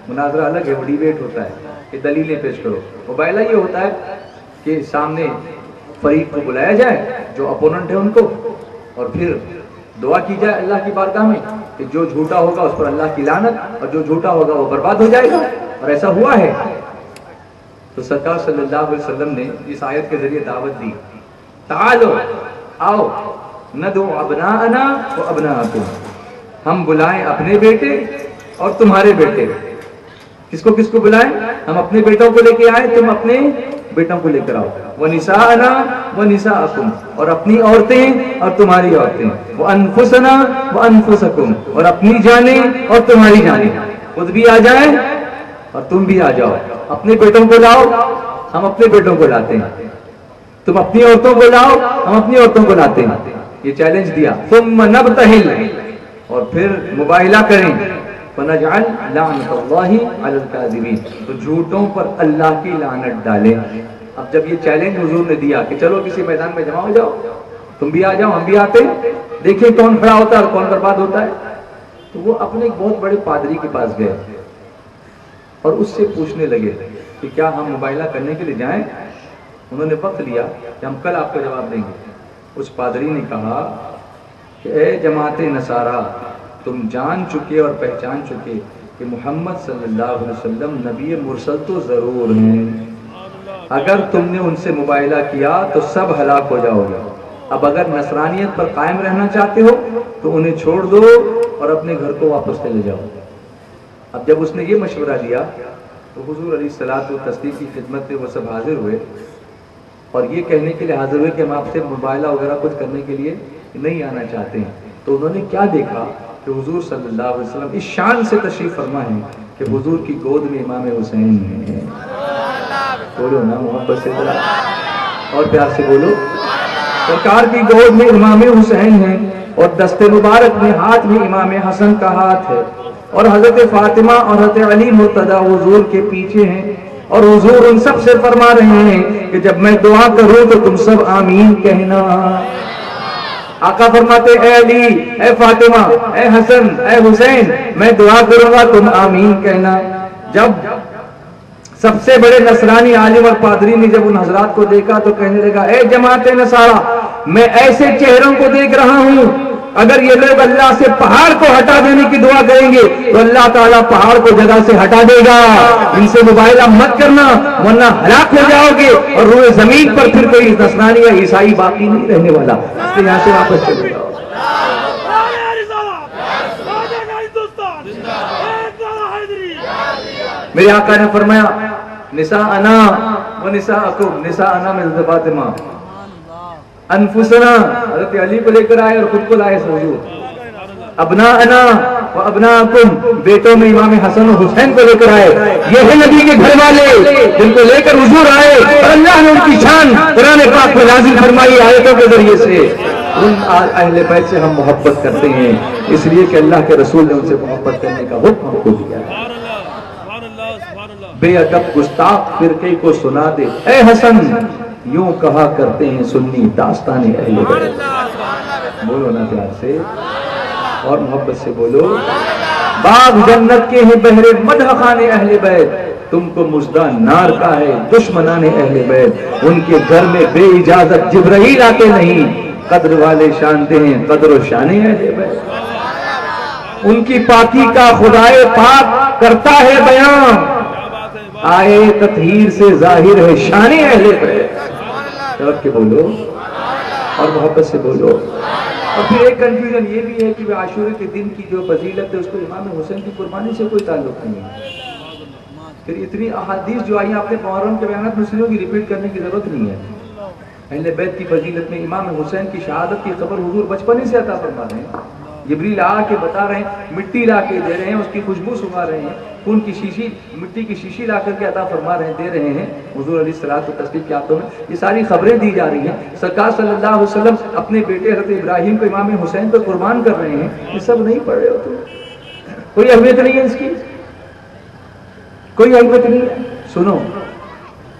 S2: مناظرہ الگ ہے، وہ ڈیبیٹ ہوتا ہے کہ دلیلیں پیش کرو، مباہلہ یہ ہوتا ہے کہ سامنے فریق کو بلایا جائے جو اپوننٹ ہے ان کو، اور پھر دعا کی جائے اللہ کی بارگاہ میں کہ جو جھوٹا ہوگا اس پر اللہ کی لعنت اور جو جھوٹا ہوگا وہ برباد ہو جائے گا، اور ایسا ہوا ہے۔ تو سرکار صلی اللہ علیہ وسلم نے اس آیت کے ذریعے دعوت دی، تعالو آؤ ندعو ابناءنا و ابناءکم، ہم بلائیں اپنے بیٹے اور تمہارے بیٹے، کس کو بلائیں؟ ہم اپنے بیٹوں کو لے کے آئے، تم اپنے بیٹوں کو لے کر آؤ، وَنِسَاءَنَا وَنِسَاءَكُمْ، اور اپنی عورتیں اور تمہاری عورتیں، وَأَنفُسَنَا وَأَنفُسَكُمْ، اور اپنی جانیں اور تمہاری جانیں، خود بھی آ جائیں اور تم بھی آ جاؤ، اپنے بیٹوں کو لاؤ ہم اپنے بیٹوں کو لاتے ہیں، تم اپنی عورتوں کو لاؤ ہم اپنی عورتوں کو لاتے ہیں، یہ چیلنج دیا، ثُمَّ نَبْتَهِلْ، اور پھر مباہلہ کریں، فَنَجْعَلْ لَعْنَةَ اللَّهِ عَلَى الْكَاذِبِينَ، تو جھوٹوں پر اللہ کی لعنت ڈالیں۔ اب جب یہ چیلنج حضور نے دیا کہ چلو کسی میدان میں جمع ہو جاؤ، تم بھی آ جاؤ ہم بھی آتے ہیں، دیکھیں کون کھڑا ہوتا ہے اور کون برباد ہوتا ہے، تو وہ اپنے ایک بہت بڑے پادری کے پاس گئے اور اس سے پوچھنے لگے کہ کیا ہم مباہلہ کرنے کے لیے جائیں؟ انہوں نے وقت لیا کہ ہم کل آپ کو جواب دیں گے۔ اس پادری نے کہا کہ اے جماعت نصارہ، تم جان چکے اور پہچان چکے کہ محمد صلی اللہ علیہ وسلم نبی مرسل تو ضرور ہیں، اگر تم نے ان سے مباہلہ کیا تو سب ہلاک ہو جاؤ گے، اب اگر نصرانیت پر قائم رہنا چاہتے ہو تو انہیں چھوڑ دو اور اپنے گھر کو واپس چلے جاؤ۔ اب جب اس نے یہ مشورہ دیا تو حضور علیہ الصلوۃ والتسلیم کی خدمت میں وہ سب حاضر ہوئے اور یہ کہنے کے لیے حاضر ہوئے کہ ہم آپ سے مباہلہ وغیرہ کچھ کرنے کے لیے نہیں آنا چاہتے ہیں۔ تو انہوں نے کیا دیکھا کہ حضور صلی اللہ علیہ وسلم اس شان سے تشریف فرما ہے کہ حضور کی گود میں امام حسین ہے، بولو نا محبت سے ذرا اور پیار سے بولو، سرکار کی گود میں امام حسین ہے اور دست مبارک میں ہاتھ میں امام حسن کا ہاتھ ہے، اور حضرت فاطمہ اور حضرت علی مرتضی حضور کے پیچھے ہیں، اور حضور ان سب سے فرما رہے ہیں کہ جب میں دعا کروں تو تم سب آمین کہنا۔ آقا فرماتے اے علی، اے فاطمہ، اے حسن، اے حسین، میں دعا کروں گا تم آمین کہنا۔ جب سب سے بڑے نصرانی عالم اور پادری نے جب ان حضرات کو دیکھا تو کہنے لگا اے جماعت نصارہ، میں ایسے چہروں کو دیکھ رہا ہوں، اگر یہ لوگ اللہ سے پہاڑ کو ہٹا دینے کی دعا کریں گے تو اللہ تعالیٰ پہاڑ کو جگہ سے ہٹا دے گا، ان سے مباہلہ مت کرنا ورنہ ہلاک ہو جاؤ گے، اور روئے زمین پر پھر کوئی نصرانی یا عیسائی باقی نہیں رہنے والا، اس لیے یہاں سے واپس چلے جاؤ۔ میرے آقا نے فرمایا نساءنا و نساءکم، نساءنا میں حضرت فاطمہ، انفسنا حضرت علی کو لے کر آئے اور خود کو لائے حضور، ابناءنا و ابناءکم، بیٹوں میں امام حسن و حسین کو لے کر آئے، یہ ہے نبی کے گھر والے جن کو لے کر حضور آئے، اور اللہ نے ان کی شان قرآن پاک میں نازل فرمائی آیتوں کے ذریعے سے۔ ان اہل بیت سے ہم محبت کرتے ہیں اس لیے کہ اللہ کے رسول نے ان سے محبت کرنے کا حکم ہم کو دیا ہے۔ بے ادب گستاخ فرقے کو سنا دے اے حسن، یوں کہا کرتے ہیں سنی داستان اہل بیت۔ بولو نا پیار سے اور محبت سے بولو، باغ جنت کے ہیں بہرے مدح خانے اہل بیت، تم کو مژدہ نار کا ہے دشمنان اہل بیت، ان کے گھر میں بے اجازت جبرائیل آتے نہیں، قدر والے شانتے ہیں قدر و شان اہل بیت، ان کی پاکی کا خدائے پاک کرتا ہے بیان، آئے تطہیر سے ظاہر ہے شان اہل بیت۔ سب کے بولو اور محبت سے بولو۔ اور پھر ایک کنفیوژن یہ بھی ہے کہ عاشورے کے دن کی جو فضیلت ہے اس کو امام حسین کی قربانی سے کوئی تعلق نہیں ہے۔ پھر اتنی احادیث جو آئی آپ نے محرم کے بیانات مسلموں کی ریپیٹ کرنے کی ضرورت نہیں ہے۔ اہل بیت کی فضیلت میں امام حسین کی شہادت کی خبر حضور بچپن ہی سے عطا فرما رہے ہیں، جبریل آ کے بتا رہے ہیں، مٹی لا کے دے رہے ہیں، اس کی خوشبو سنگا رہے ہیں، خون کی شیشی مٹی کی شیشی لا کر کے عطا فرما رہے ہیں، دے رہے ہیں حضور علیہ الصلوۃ والتسلیم کے ہاتھوں میں، یہ ساری خبریں دی جا رہی ہیں۔ سرکار صلی اللہ علیہ وسلم اپنے بیٹے حضرت ابراہیم کو امام حسین پہ قربان کر رہے ہیں، یہ سب نہیں پڑھ رہے ہو تو کوئی اہمیت نہیں ہے اس کی، کوئی اہمیت نہیں ہے۔ سنو،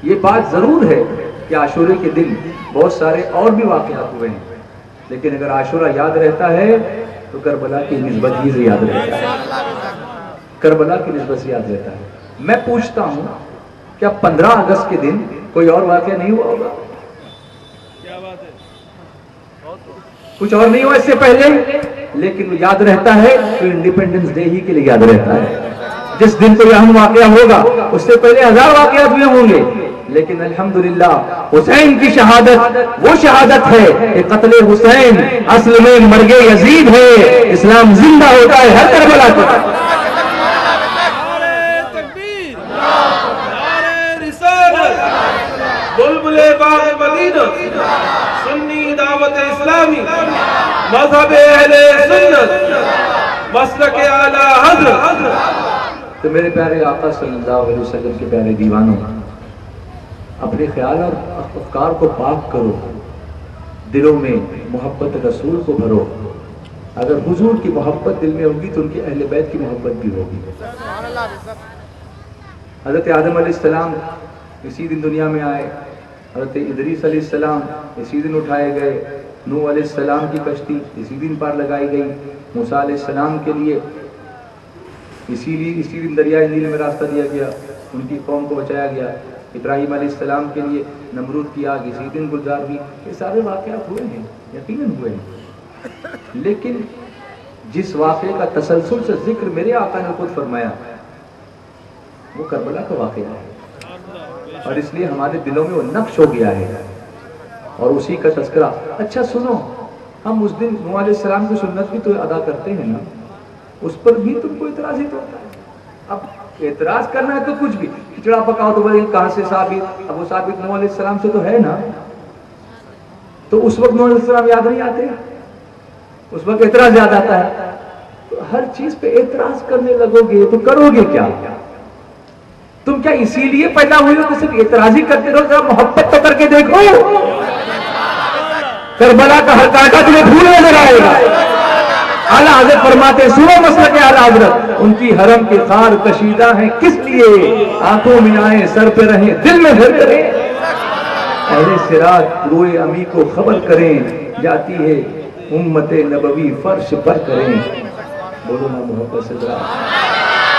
S2: یہ بات ضرور ہے کہ عاشورے کے دن بہت سارے اور بھی واقعات ہوئے ہیں، لیکن اگر عاشورہ یاد رہتا ہے تو کربلا کی نسبت ہی سے یاد رہتا ہے، کربلا کی نسبت سے یاد رہتا ہے۔ میں پوچھتا ہوں کیا 15 اگست کے دن کوئی اور واقعہ نہیں ہوا ہوگا؟ کچھ اور نہیں ہوا اس سے پہلے، لیکن وہ یاد رہتا ہے تو انڈیپینڈنس ڈے ہی کے لیے یاد رہتا ہے۔ جس دن کوئی اہم واقعہ ہوگا اس سے پہلے 1000 واقعات ہوئے ہوں گے، لیکن الحمدللہ حسین کی شہادت وہ شہادت ہے کہ قتل حسین اصل میں مرگ یزید ہے، اسلام زندہ ہوتا ہے ہر کربلا کو۔
S3: بلبل باغ مدینہ، سنی دعوت اسلامی، مذہب اہل سنت، مسلک اعلی حضرت۔
S2: تو میرے پیارے آقا صلی اللہ علیہ وسلم کے پیارے دیوانوں، اپنے خیال اور افکار کو پاک کرو، دلوں میں محبت رسول کو بھرو۔ اگر حضور کی محبت دل میں ہوگی تو ان کے اہل بیت کی محبت بھی ہوگی۔ حضرت آدم علیہ السلام اسی دن دنیا میں آئے، حضرت ادریس علیہ السلام اسی دن اٹھائے گئے، نوح علیہ السلام کی کشتی اسی دن پار لگائی گئی، موسیٰ علیہ السلام کے لیے اسی دن دریائے نیل میں راستہ دیا گیا، ان کی قوم کو بچایا گیا، ابراہیم علیہ السلام کے لیے نمرود کی آگ اسی دن گلزار ہوئی۔ یہ سارے واقعات ہوئے ہیں، یقیناً ہوئے ہیں، لیکن جس واقعے کا تسلسل سے ذکر میرے آقا نے خود فرمایا وہ کربلا کا واقعہ ہے، اور اس لیے ہمارے دلوں میں وہ نقش ہو گیا ہے اور اسی کا تذکرہ۔ اچھا سنو، ہم اس دن نوح علیہ السلام کی سنت بھی تو ادا کرتے ہیں نا، اس پر بھی تم کو اعتراض ہی تو ہوتا ہے۔ اب اعتراض کرنا ہے تو کچھ بھی کھچڑا پکاؤ تو بولے کہاں سے ثابت، اب وہ ثابت نوح علیہ السلام سے تو ہے نا، تو اس وقت نوح علیہ السلام یاد نہیں آتے، اس وقت اعتراض یاد آتا ہے۔ تو ہر چیز پہ اعتراض کرنے لگو گے تو کرو گے کیا؟ تم کیا اسی لیے پیدا ہوئے ہو کہ صرف اعتراض ہی کرتے رہو؟ ذرا محبت تو کر کے دیکھو، کربلا کا ہر کانٹا تمہیں پھول نظر آئے گا۔ اعلیٰ حضرت فرماتے سنو مسلک اعلیٰ حضرت، ان کی حرم کے خار کشیدہ ہیں کس لیے؟ آنکھوں میں آئیں سر پہ رہیں دل میں گھر کریں، اہل صراط روئے امی کو خبر کریں، جاتی ہے امت نبوی فرش پر کریں۔ بولو نا محبت سے ذرا،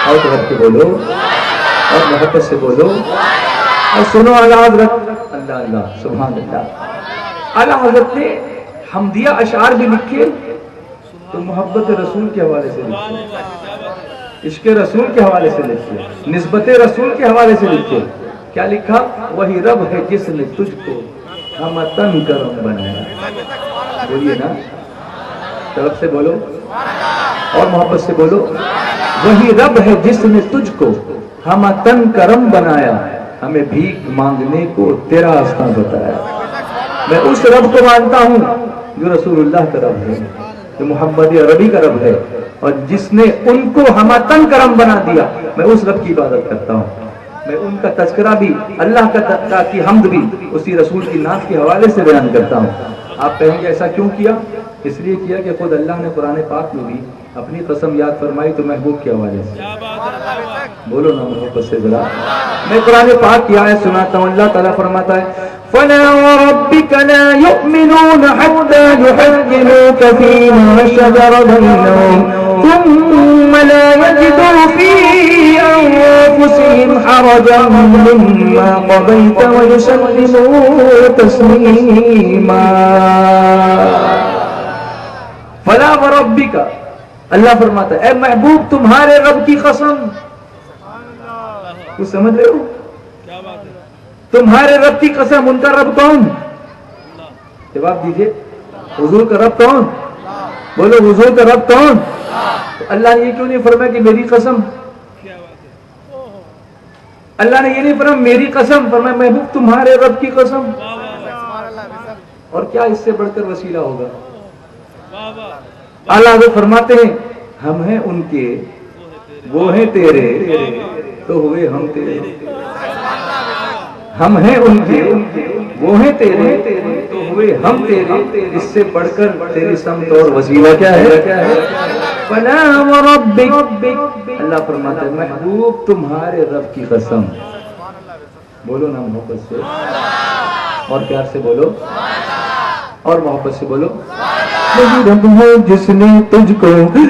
S2: اور گھر کے بولو اور محبت سے بولو اور سنو اعلیٰ حضرت، اللہ اللہ سبحان اللہ۔ اعلیٰ حضرت نے حمدیہ اشعار بھی لکھے تو محبت رسول کے حوالے سے لکھے، عشق رسول کے حوالے سے لکھے، نسبت رسول کے حوالے سے لکھے۔ کیا لکھا؟ وہی رب ہے جس نے تجھ کو ہم تن کرم بنایا۔ بولیے نا، طرف سے بولو اور محبت سے بولو، وہی رب ہے جس نے تجھ کو ہم تن کرم بنایا، ہمیں بھیک مانگنے کو تیرا آستان بتایا۔ میں اس رب کو مانتا ہوں جو رسول اللہ کا رب ہے، جو محمد عربی کا رب ہے، اور جس نے ان کو ہم تن کرم بنا دیا۔ میں اس رب کی عبادت کرتا ہوں، میں ان کا تذکرہ بھی، اللہ کا کی حمد بھی اسی رسول کی نعت کے حوالے سے بیان کرتا ہوں۔ آپ کہیں گے ایسا کیوں کیا؟ اس لیے کیا کہ خود اللہ نے قرآن پاک میں بھی اپنی قسم یاد فرمائی تو محبوب کے حوالے سے۔ بولو نا محبت سے ذرا، میں قرآن پاک کی آیت سناتا ہوں، اللہ تعالیٰ فرماتا ہے فَلَا وَرَبِّكَ لَا يُؤْمِنُونَ حَتَّى يُحَكِّمُوكَ فِيمَا شَجَرَ بَيْنَهُمْ ثُمَّ ثم لا يجدوا في أنفسهم حرجا مما قضيت ويسلموا تسليما. فلا وربک، اللہ فرماتا ہے اے محبوب تمہارے رب کی قسم. کچھ سمجھ رہے ہو؟ تمہارے رب کی قسم. ان کا رب کون؟ جواب دیجئے. حضور کا رب کون؟ بولو حضور کا رب کون؟ اللہ نے یہ کیوں نہیں فرمایا کہ میری قسم؟ اللہ نے یہ نہیں فرمایا میری قسم، فرمایا محبوب تمہارے رب کی قسم. اور کیا اس سے بڑھ کر وسیلہ ہوگا؟ اللہ حضرت فرماتے ہیں ہم ہیں ان کے، وہ ہیں تیرے، تو ہوئے ہم تیرے. ہم ہیں ان کے، وہ ہیں تیرے، تو ہوئے ہم تیرے. اس سے بڑھ کر تیری سمت اور وسیلہ کیا ہے؟ فلا وربک، اللہ فرماتا ہے محبوب تمہارے رب کی قسم. بولو نا محبت سے اور پیار سے بولو اور محبت سے بولو. وہی رب ہے جس نے تجھ کو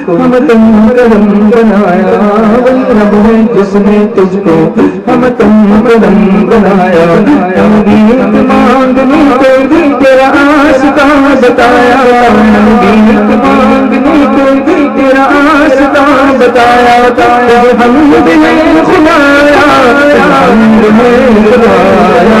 S2: ہمتن کرم بنایا، وہی رب ہے جس نے تجھ کو ہمتن کرم بنایا. بھیک مانگنے کو تیرا راستہ بتایا، بھیک مانگنے کو تیرا راستہ بتایا. حمد ہے خدایا، حمد ہے خدایا.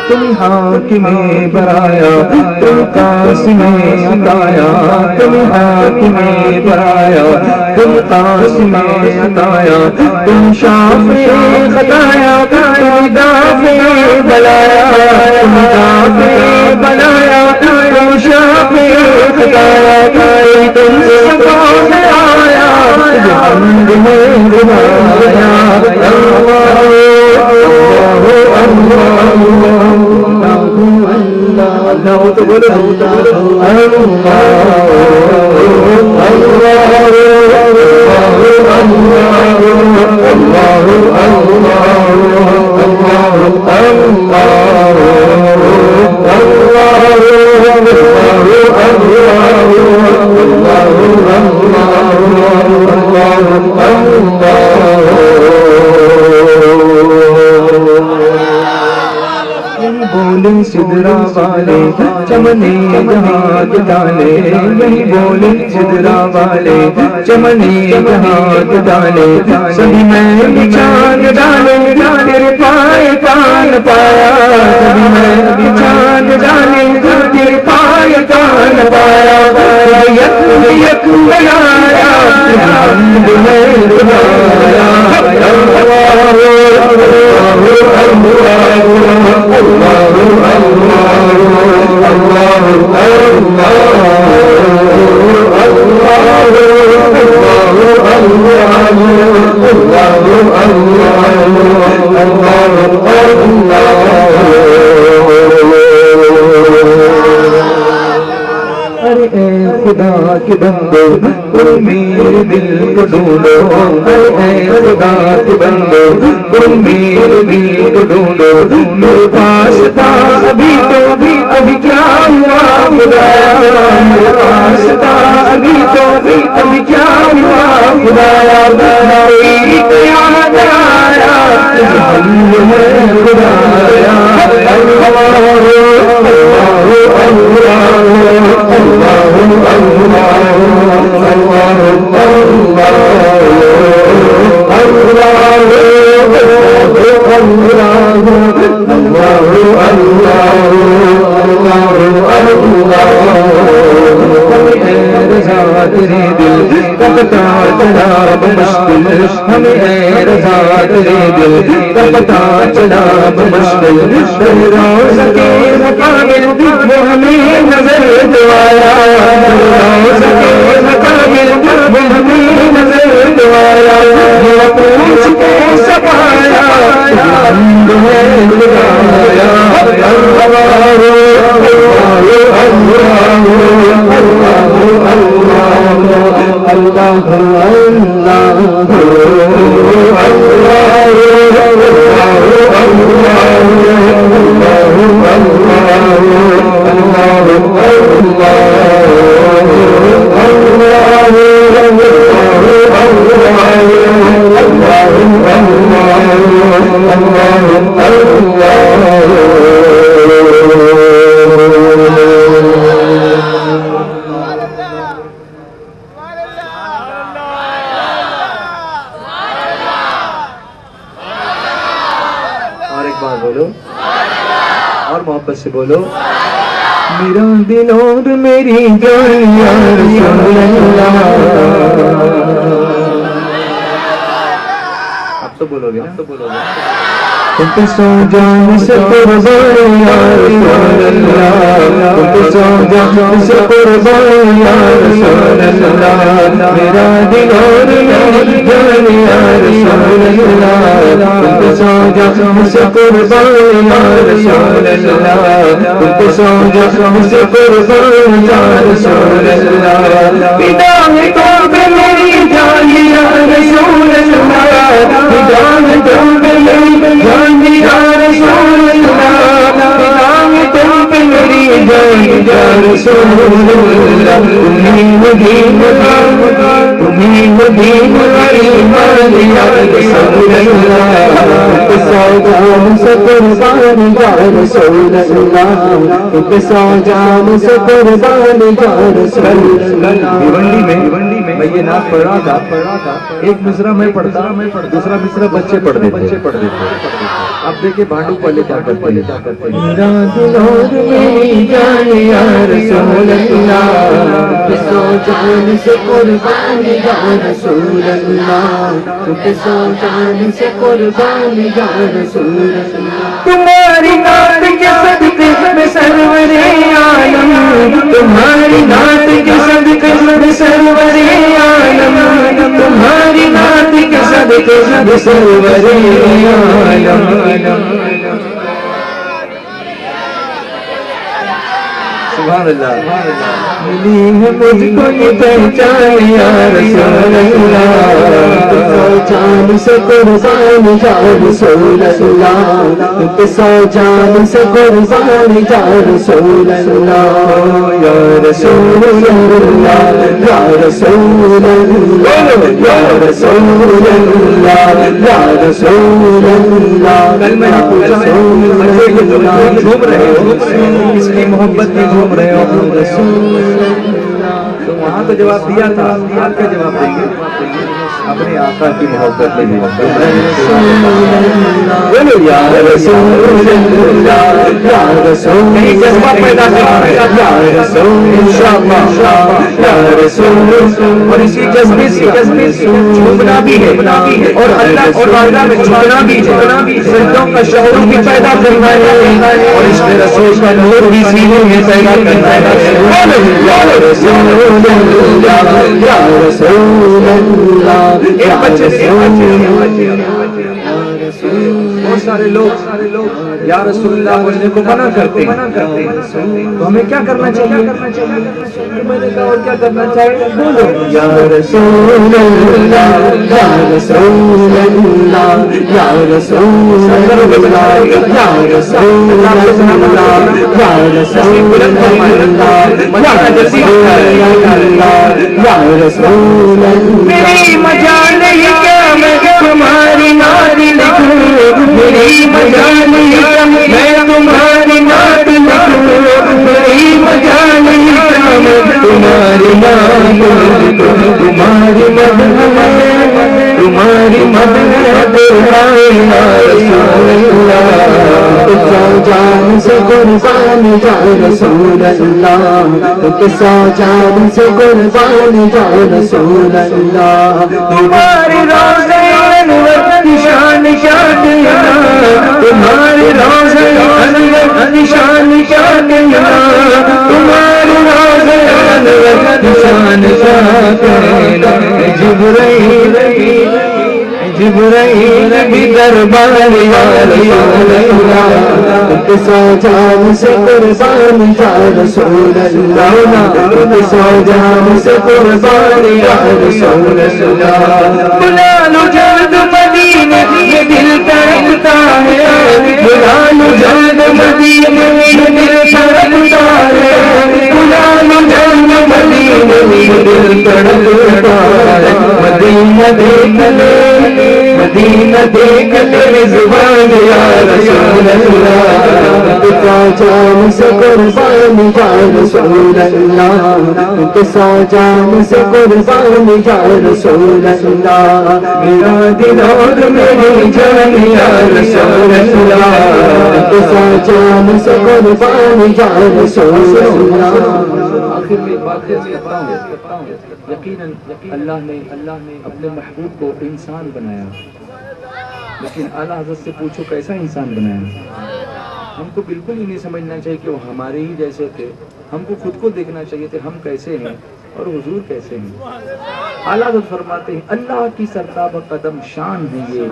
S2: تم حاکم برایا، تم قاسم عطایا، تم حاکم برایا، تم قاسم عطایا، تم شافع خطایا، تم دافع بلایا، تم دافع بلایا، تم شافع خطایا. تم سے کون آیا حمد میں گنایا. اللہ تو بولو بولے سدرا والے چمنے جہاں ڈالے، یہی بولے سدرا والے چمنے جہاں ڈالے. سبھی میں بچھان ڈالے تیرے پائے کان پایا، سبھی میں بچھان ڈالے تیرے پائے کان پایا. یک یک بنایا حمد میں بنایا. ارے اے خدا کے بندو تم میرے دل کو ڈھونڈو، اے خدا کے بندو تم میرے دل کو ڈھونڈو. میرے پاس تھا ابھی تو ابھی کیا ہوا خدایا، میرے پاس تھا ابھی تو ابھی کیا ہوا خدایا. یاد آیا حمد ہے خدایا. تیرے دل پتا چلا مشکل، ہمیں اے رضا تیرے دل پتا چلا مشکل. روز کے مقابل وہ ہمیں نظر دعایا نظر دعایا پوچھ کے سپایا اور محبت سے بولو میرا دل اور میری جان یا رسول اللہ. اب تو بولو گے نا تم پہ سو جان سے قربان یا رسول اللہ تم پہ سو جان سے قربان یا رسول اللہ میرا دل اور میری جان یا رسول اللہ تم پہ سو جان سے قربان یا رسول اللہ تم پہ سو جان سے قربان یا رسول اللہ پیدا ہے تم پہ میری جان یا رسول اللہ پیدا ہے تم پہ میری جان یا رسول اللہ پیدا ہے تم پہ میری جان یا رسول اللہ تمہیں مدین ایمان یا رسول اللہ سو جان سے قربان یا رسول اللہ سو جان سے قربان یا رسول اللہ. بھیونڈی میں یہ نعت پڑھ رہا تھا ایک مصرع میں پڑھتا دوسرا مصرع بچے پڑھ دیتے. اب دیکھیں بھانڈو پہلے کیا کرتے ہیں میرا دل اور میری جان یا رسول اللہ سو جان سے قربان یا رسول اللہ سو جان سے قربان یا رسول اللہ. تمہاری نعت کے صدقے میں سرور عالم تمہاری نعت کے صدقے میں سرور عالم تمہاری نعت کے صدقے میں سرور عالم سبحان اللہ. ملی ہے مجھ کو یہ پہچان یا رسول اللہ سو جان سے قربان یا رسول اللہ سو جان سے قربان یا رسول اللہ یا رسول اللہ یا رسول اللہ یا رسول اللہ یا رسول اللہ. کل میں نے پوچھا جھوم رہے ہو اس کی محبت میں گھوم رہے ہو تو وہاں تو جواب دیا تھا آپ کا جواب دیں گے اپنے آقا کی محبت میں بھی یا رسول اللہ یا رسول جذبہ پیدا کرنا یا رسول انشاءاللہ یا رسول اور اسی جذبے سے جھومنا بھی ہے اور اللہ اور اللہ میں جھکنا بھی سجدوں کا شعور بھی پیدا کرنا ہے اور اس میں رسول کا نور بھی سینے میں پیدا کرنا ہے یا رسول اللہ یا رسول اللہ. ایک بچے سے بہت سارے لوگ یا رسول اللہ بولنے کو منع کرتے ہیں تو ہمیں کیا کرنا چاہیے میں نے کہا اور کیا کرنا چاہیے بولو یا رسول اللہ یا رسول اللہ یا رسول اللہ یا رسول اللہ یا رسول اللہ. میری مجال نہیں کیا میں تمہاری نعت لکھوں میری مجال نہیں کیا میں تمہاری نعت لکھوں میری مجال نہیں کیا میں تمہاری نعت لکھوں تمہاری مدد یا رسول اللہ سو جان سے قربان یا رسول اللہ سو جان سے قربان یا رسول اللہ. تمہاری روزے انور کی شان شادیاں تمہاری روزے انور کی شان شادیاں تمہاری جبرائیل بھی دربار یا رسول اللہ، سو جان سے قربان یا رسول اللہ، سو جان سے قربان یا رسول اللہ۔ بلال جلد مدینے یہ دل تڑپتا ہے، بلال جلد مدینے یہ دل تڑپتا ہے، بلال جلد مدینے یہ دل تڑپتا ہے۔ مدینہ دیکھ لے، مدینہ دیکھ لے رضوان یا رسول اللہ، سو جان سے قربان یا رسول اللہ، سو جان سے قربان یا رسول اللہ۔ میرا دل اور میری جان یا رسول اللہ، سو جان سے قربان یا رسول اللہ۔ آخر میں بات کرتا ہوں، یقیناً اللہ نے اپنے محبوب کو انسان بنایا، لیکن اعلیٰ حضرت سے پوچھو کیسا انسان بنایا؟ ہم کو بالکل ہی نہیں سمجھنا چاہیے کہ وہ ہمارے ہی جیسے تھے، ہم کو خود کو دیکھنا چاہیے تھے ہم کیسے ہیں اور حضور کیسے ہیں۔ اعلیٰ حضرت فرماتے ہیں اللہ کی سرتاب قدم شان ہے یہ،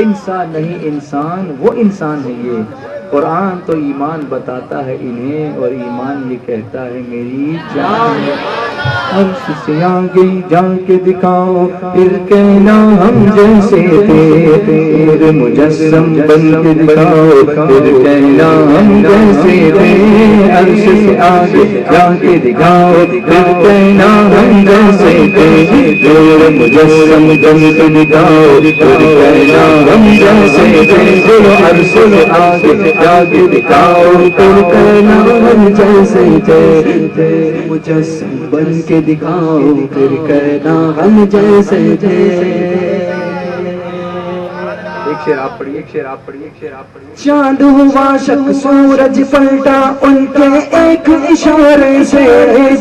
S2: انسان نہیں انسان وہ انسان ہے یہ۔ قرآن تو ایمان بتاتا ہے انہیں اور ایمان یہ کہتا ہے میری جان۔ عرش سے آگے جا کے دکھاؤ پھر کہنا ہم جیسے تھے، تیرے مجسم بن کے دکھاؤ پھر کہنا ہم جیسے تھے۔ عرش سے آگے جا کے دکھاؤ پھر کہنا ہم جیسے تھے، تیرے مجسم بن کے دکھاؤ پھر کہنا ہم جیسے تھے۔ عرش سے آگے جا کے دکھاؤ پھر کہنا ہم جیسے تھے، تیرے مجسم بن کے دکھاؤ پھر کہنا ہم جیسے تھے۔ ایک شعر آپ پڑھیے، ایک شعر آپ پڑھیے، ایک شعر آپ پڑھیے۔ چاند ہوا شک سورج پلٹا ان کے ایک اشارے سے،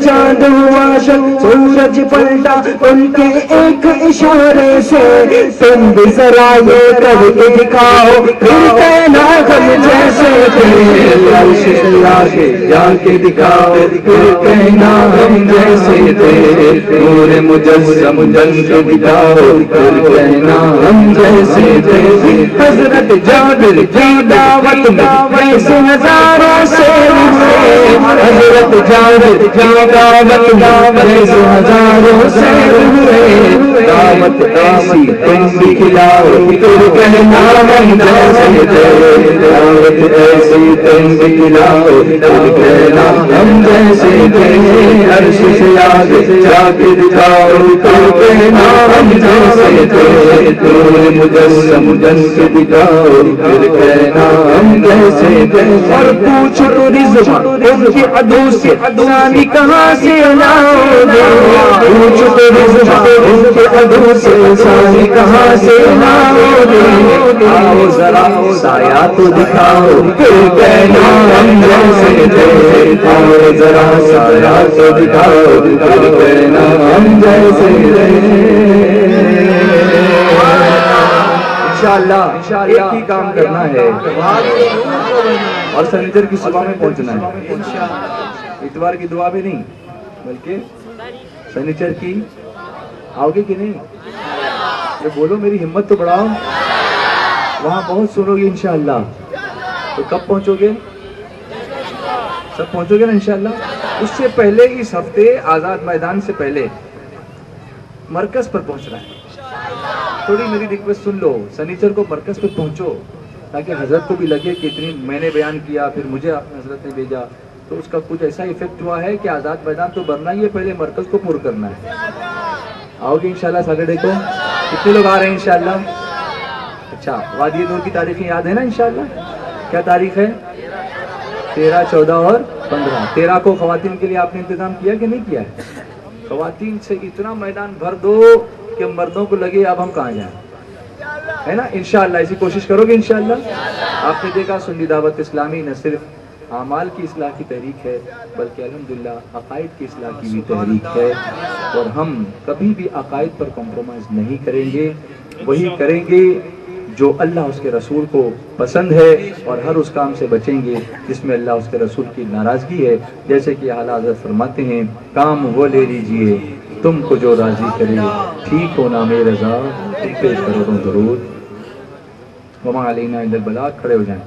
S2: چاند ہوا شک سورج پلٹا ان کے ایک اشارے سے، تم بھی ذرا یہ کر کے دکھاؤ پھر کہنا ہم جیسے تھے۔ عرش سے آگے جا کے دکھاؤ پھر کہنا ہم جیسے تھے، پورے مجسم بن کے دکھاؤ پھر کہنا ہم جیسے تھے۔ حضرت جابر کی دعوت میں ایسے ہزاروں سے ہوئے، حضرت جابر کی دعوت میں ایسے ہزاروں سے ہوئے، دعوت ایسی تم بھی کھلاؤ پھر کہنا ہم جیسے تھے، دعوت ایسی تم بھی کھلاؤ پھر کہنا ہم جیسے تھے۔ عرش سے آگے جا کے دکھاؤ پھر کہنا ہم جیسے تھے، تیرے مجسم بن کے دکھاؤ پھر کہنا ہم جیسے تھے۔ اور پوچھو تو رضوان ان کے عدو سے ثانی کہاں سے لاؤ گے، پوچھو تو رضوان ان کے عدو سے ثانی کہاں سے لاؤ گے، آؤ ذرا سایہ تو دکھاؤ پھر کہنا ہم جیسے تھے، آؤ ذرا سایہ تو دکھاؤ پھر کہنا ہم جیسے تھے۔ انشاءاللہ ایک ہی کام کرنا ہے اور سنیچر کی صبح میں پہنچنا ہے، اتوار کی دعا بھی نہیں بلکہ سنیچر کی۔ آؤ گے کہ نہیں؟ یہ بولو میری ہمت تو بڑھاؤ، وہاں بہت سنو گے انشاءاللہ۔ تو کب پہنچو گے؟ سب پہنچو گے نا انشاءاللہ؟ اس سے پہلے اس ہفتے آزاد میدان سے پہلے مرکز پر پہنچنا ہے۔ تھوڑی میری ریکویسٹ سن لو، سنیچر کو مرکز پہ پہنچو تاکہ حضرت کو بھی لگے کہ اتنی میں نے بیان کیا پھر مجھے حضرت نے بھیجا تو اس کا کچھ ایسا ایفیکٹ ہوا ہے کہ آزاد میدان تو بھرنا ہی ہے، پہلے مرکز کو پر کرنا ہے۔ آؤ گے انشاءاللہ سیٹرڈے کو؟ کتنے لوگ آ رہے ہیں انشاءاللہ؟ اچھا، وادی نور کی تاریخیں یاد ہے نا انشاءاللہ؟ کیا تاریخ ہے؟ 13، 14 اور 15۔ 13 کو خواتین کے لیے آپ نے انتظام کیا کہ نہیں کیا ہے؟ خواتین سے اتنا میدان بھر دو کہ مردوں کو لگے اب ہم کہاں جائیں، ہے نا؟ انشاءاللہ ایسی کوشش کرو گے انشاءاللہ؟ آپ نے دیکھا سنی دعوت اسلامی نہ صرف اعمال کی اصلاح کی تحریک ہے بلکہ الحمدللہ عقائد کی اصلاح کی بھی تحریک ہے، اور ہم کبھی بھی عقائد پر کمپرومائز نہیں کریں گے، وہی کریں گے جو اللہ اس کے رسول کو پسند ہے اور ہر اس کام سے بچیں گے جس میں اللہ اس کے رسول کی ناراضگی ہے. جیسے کہ اعلیٰ حضرت فرماتے ہیں کام وہ لے لیجئے تم کو جو راضی کرے, ٹھیک ہو نام رضا تم پہ کروڑوں درود. وما علینا الا البلاغ. کھڑے ہو جائیں.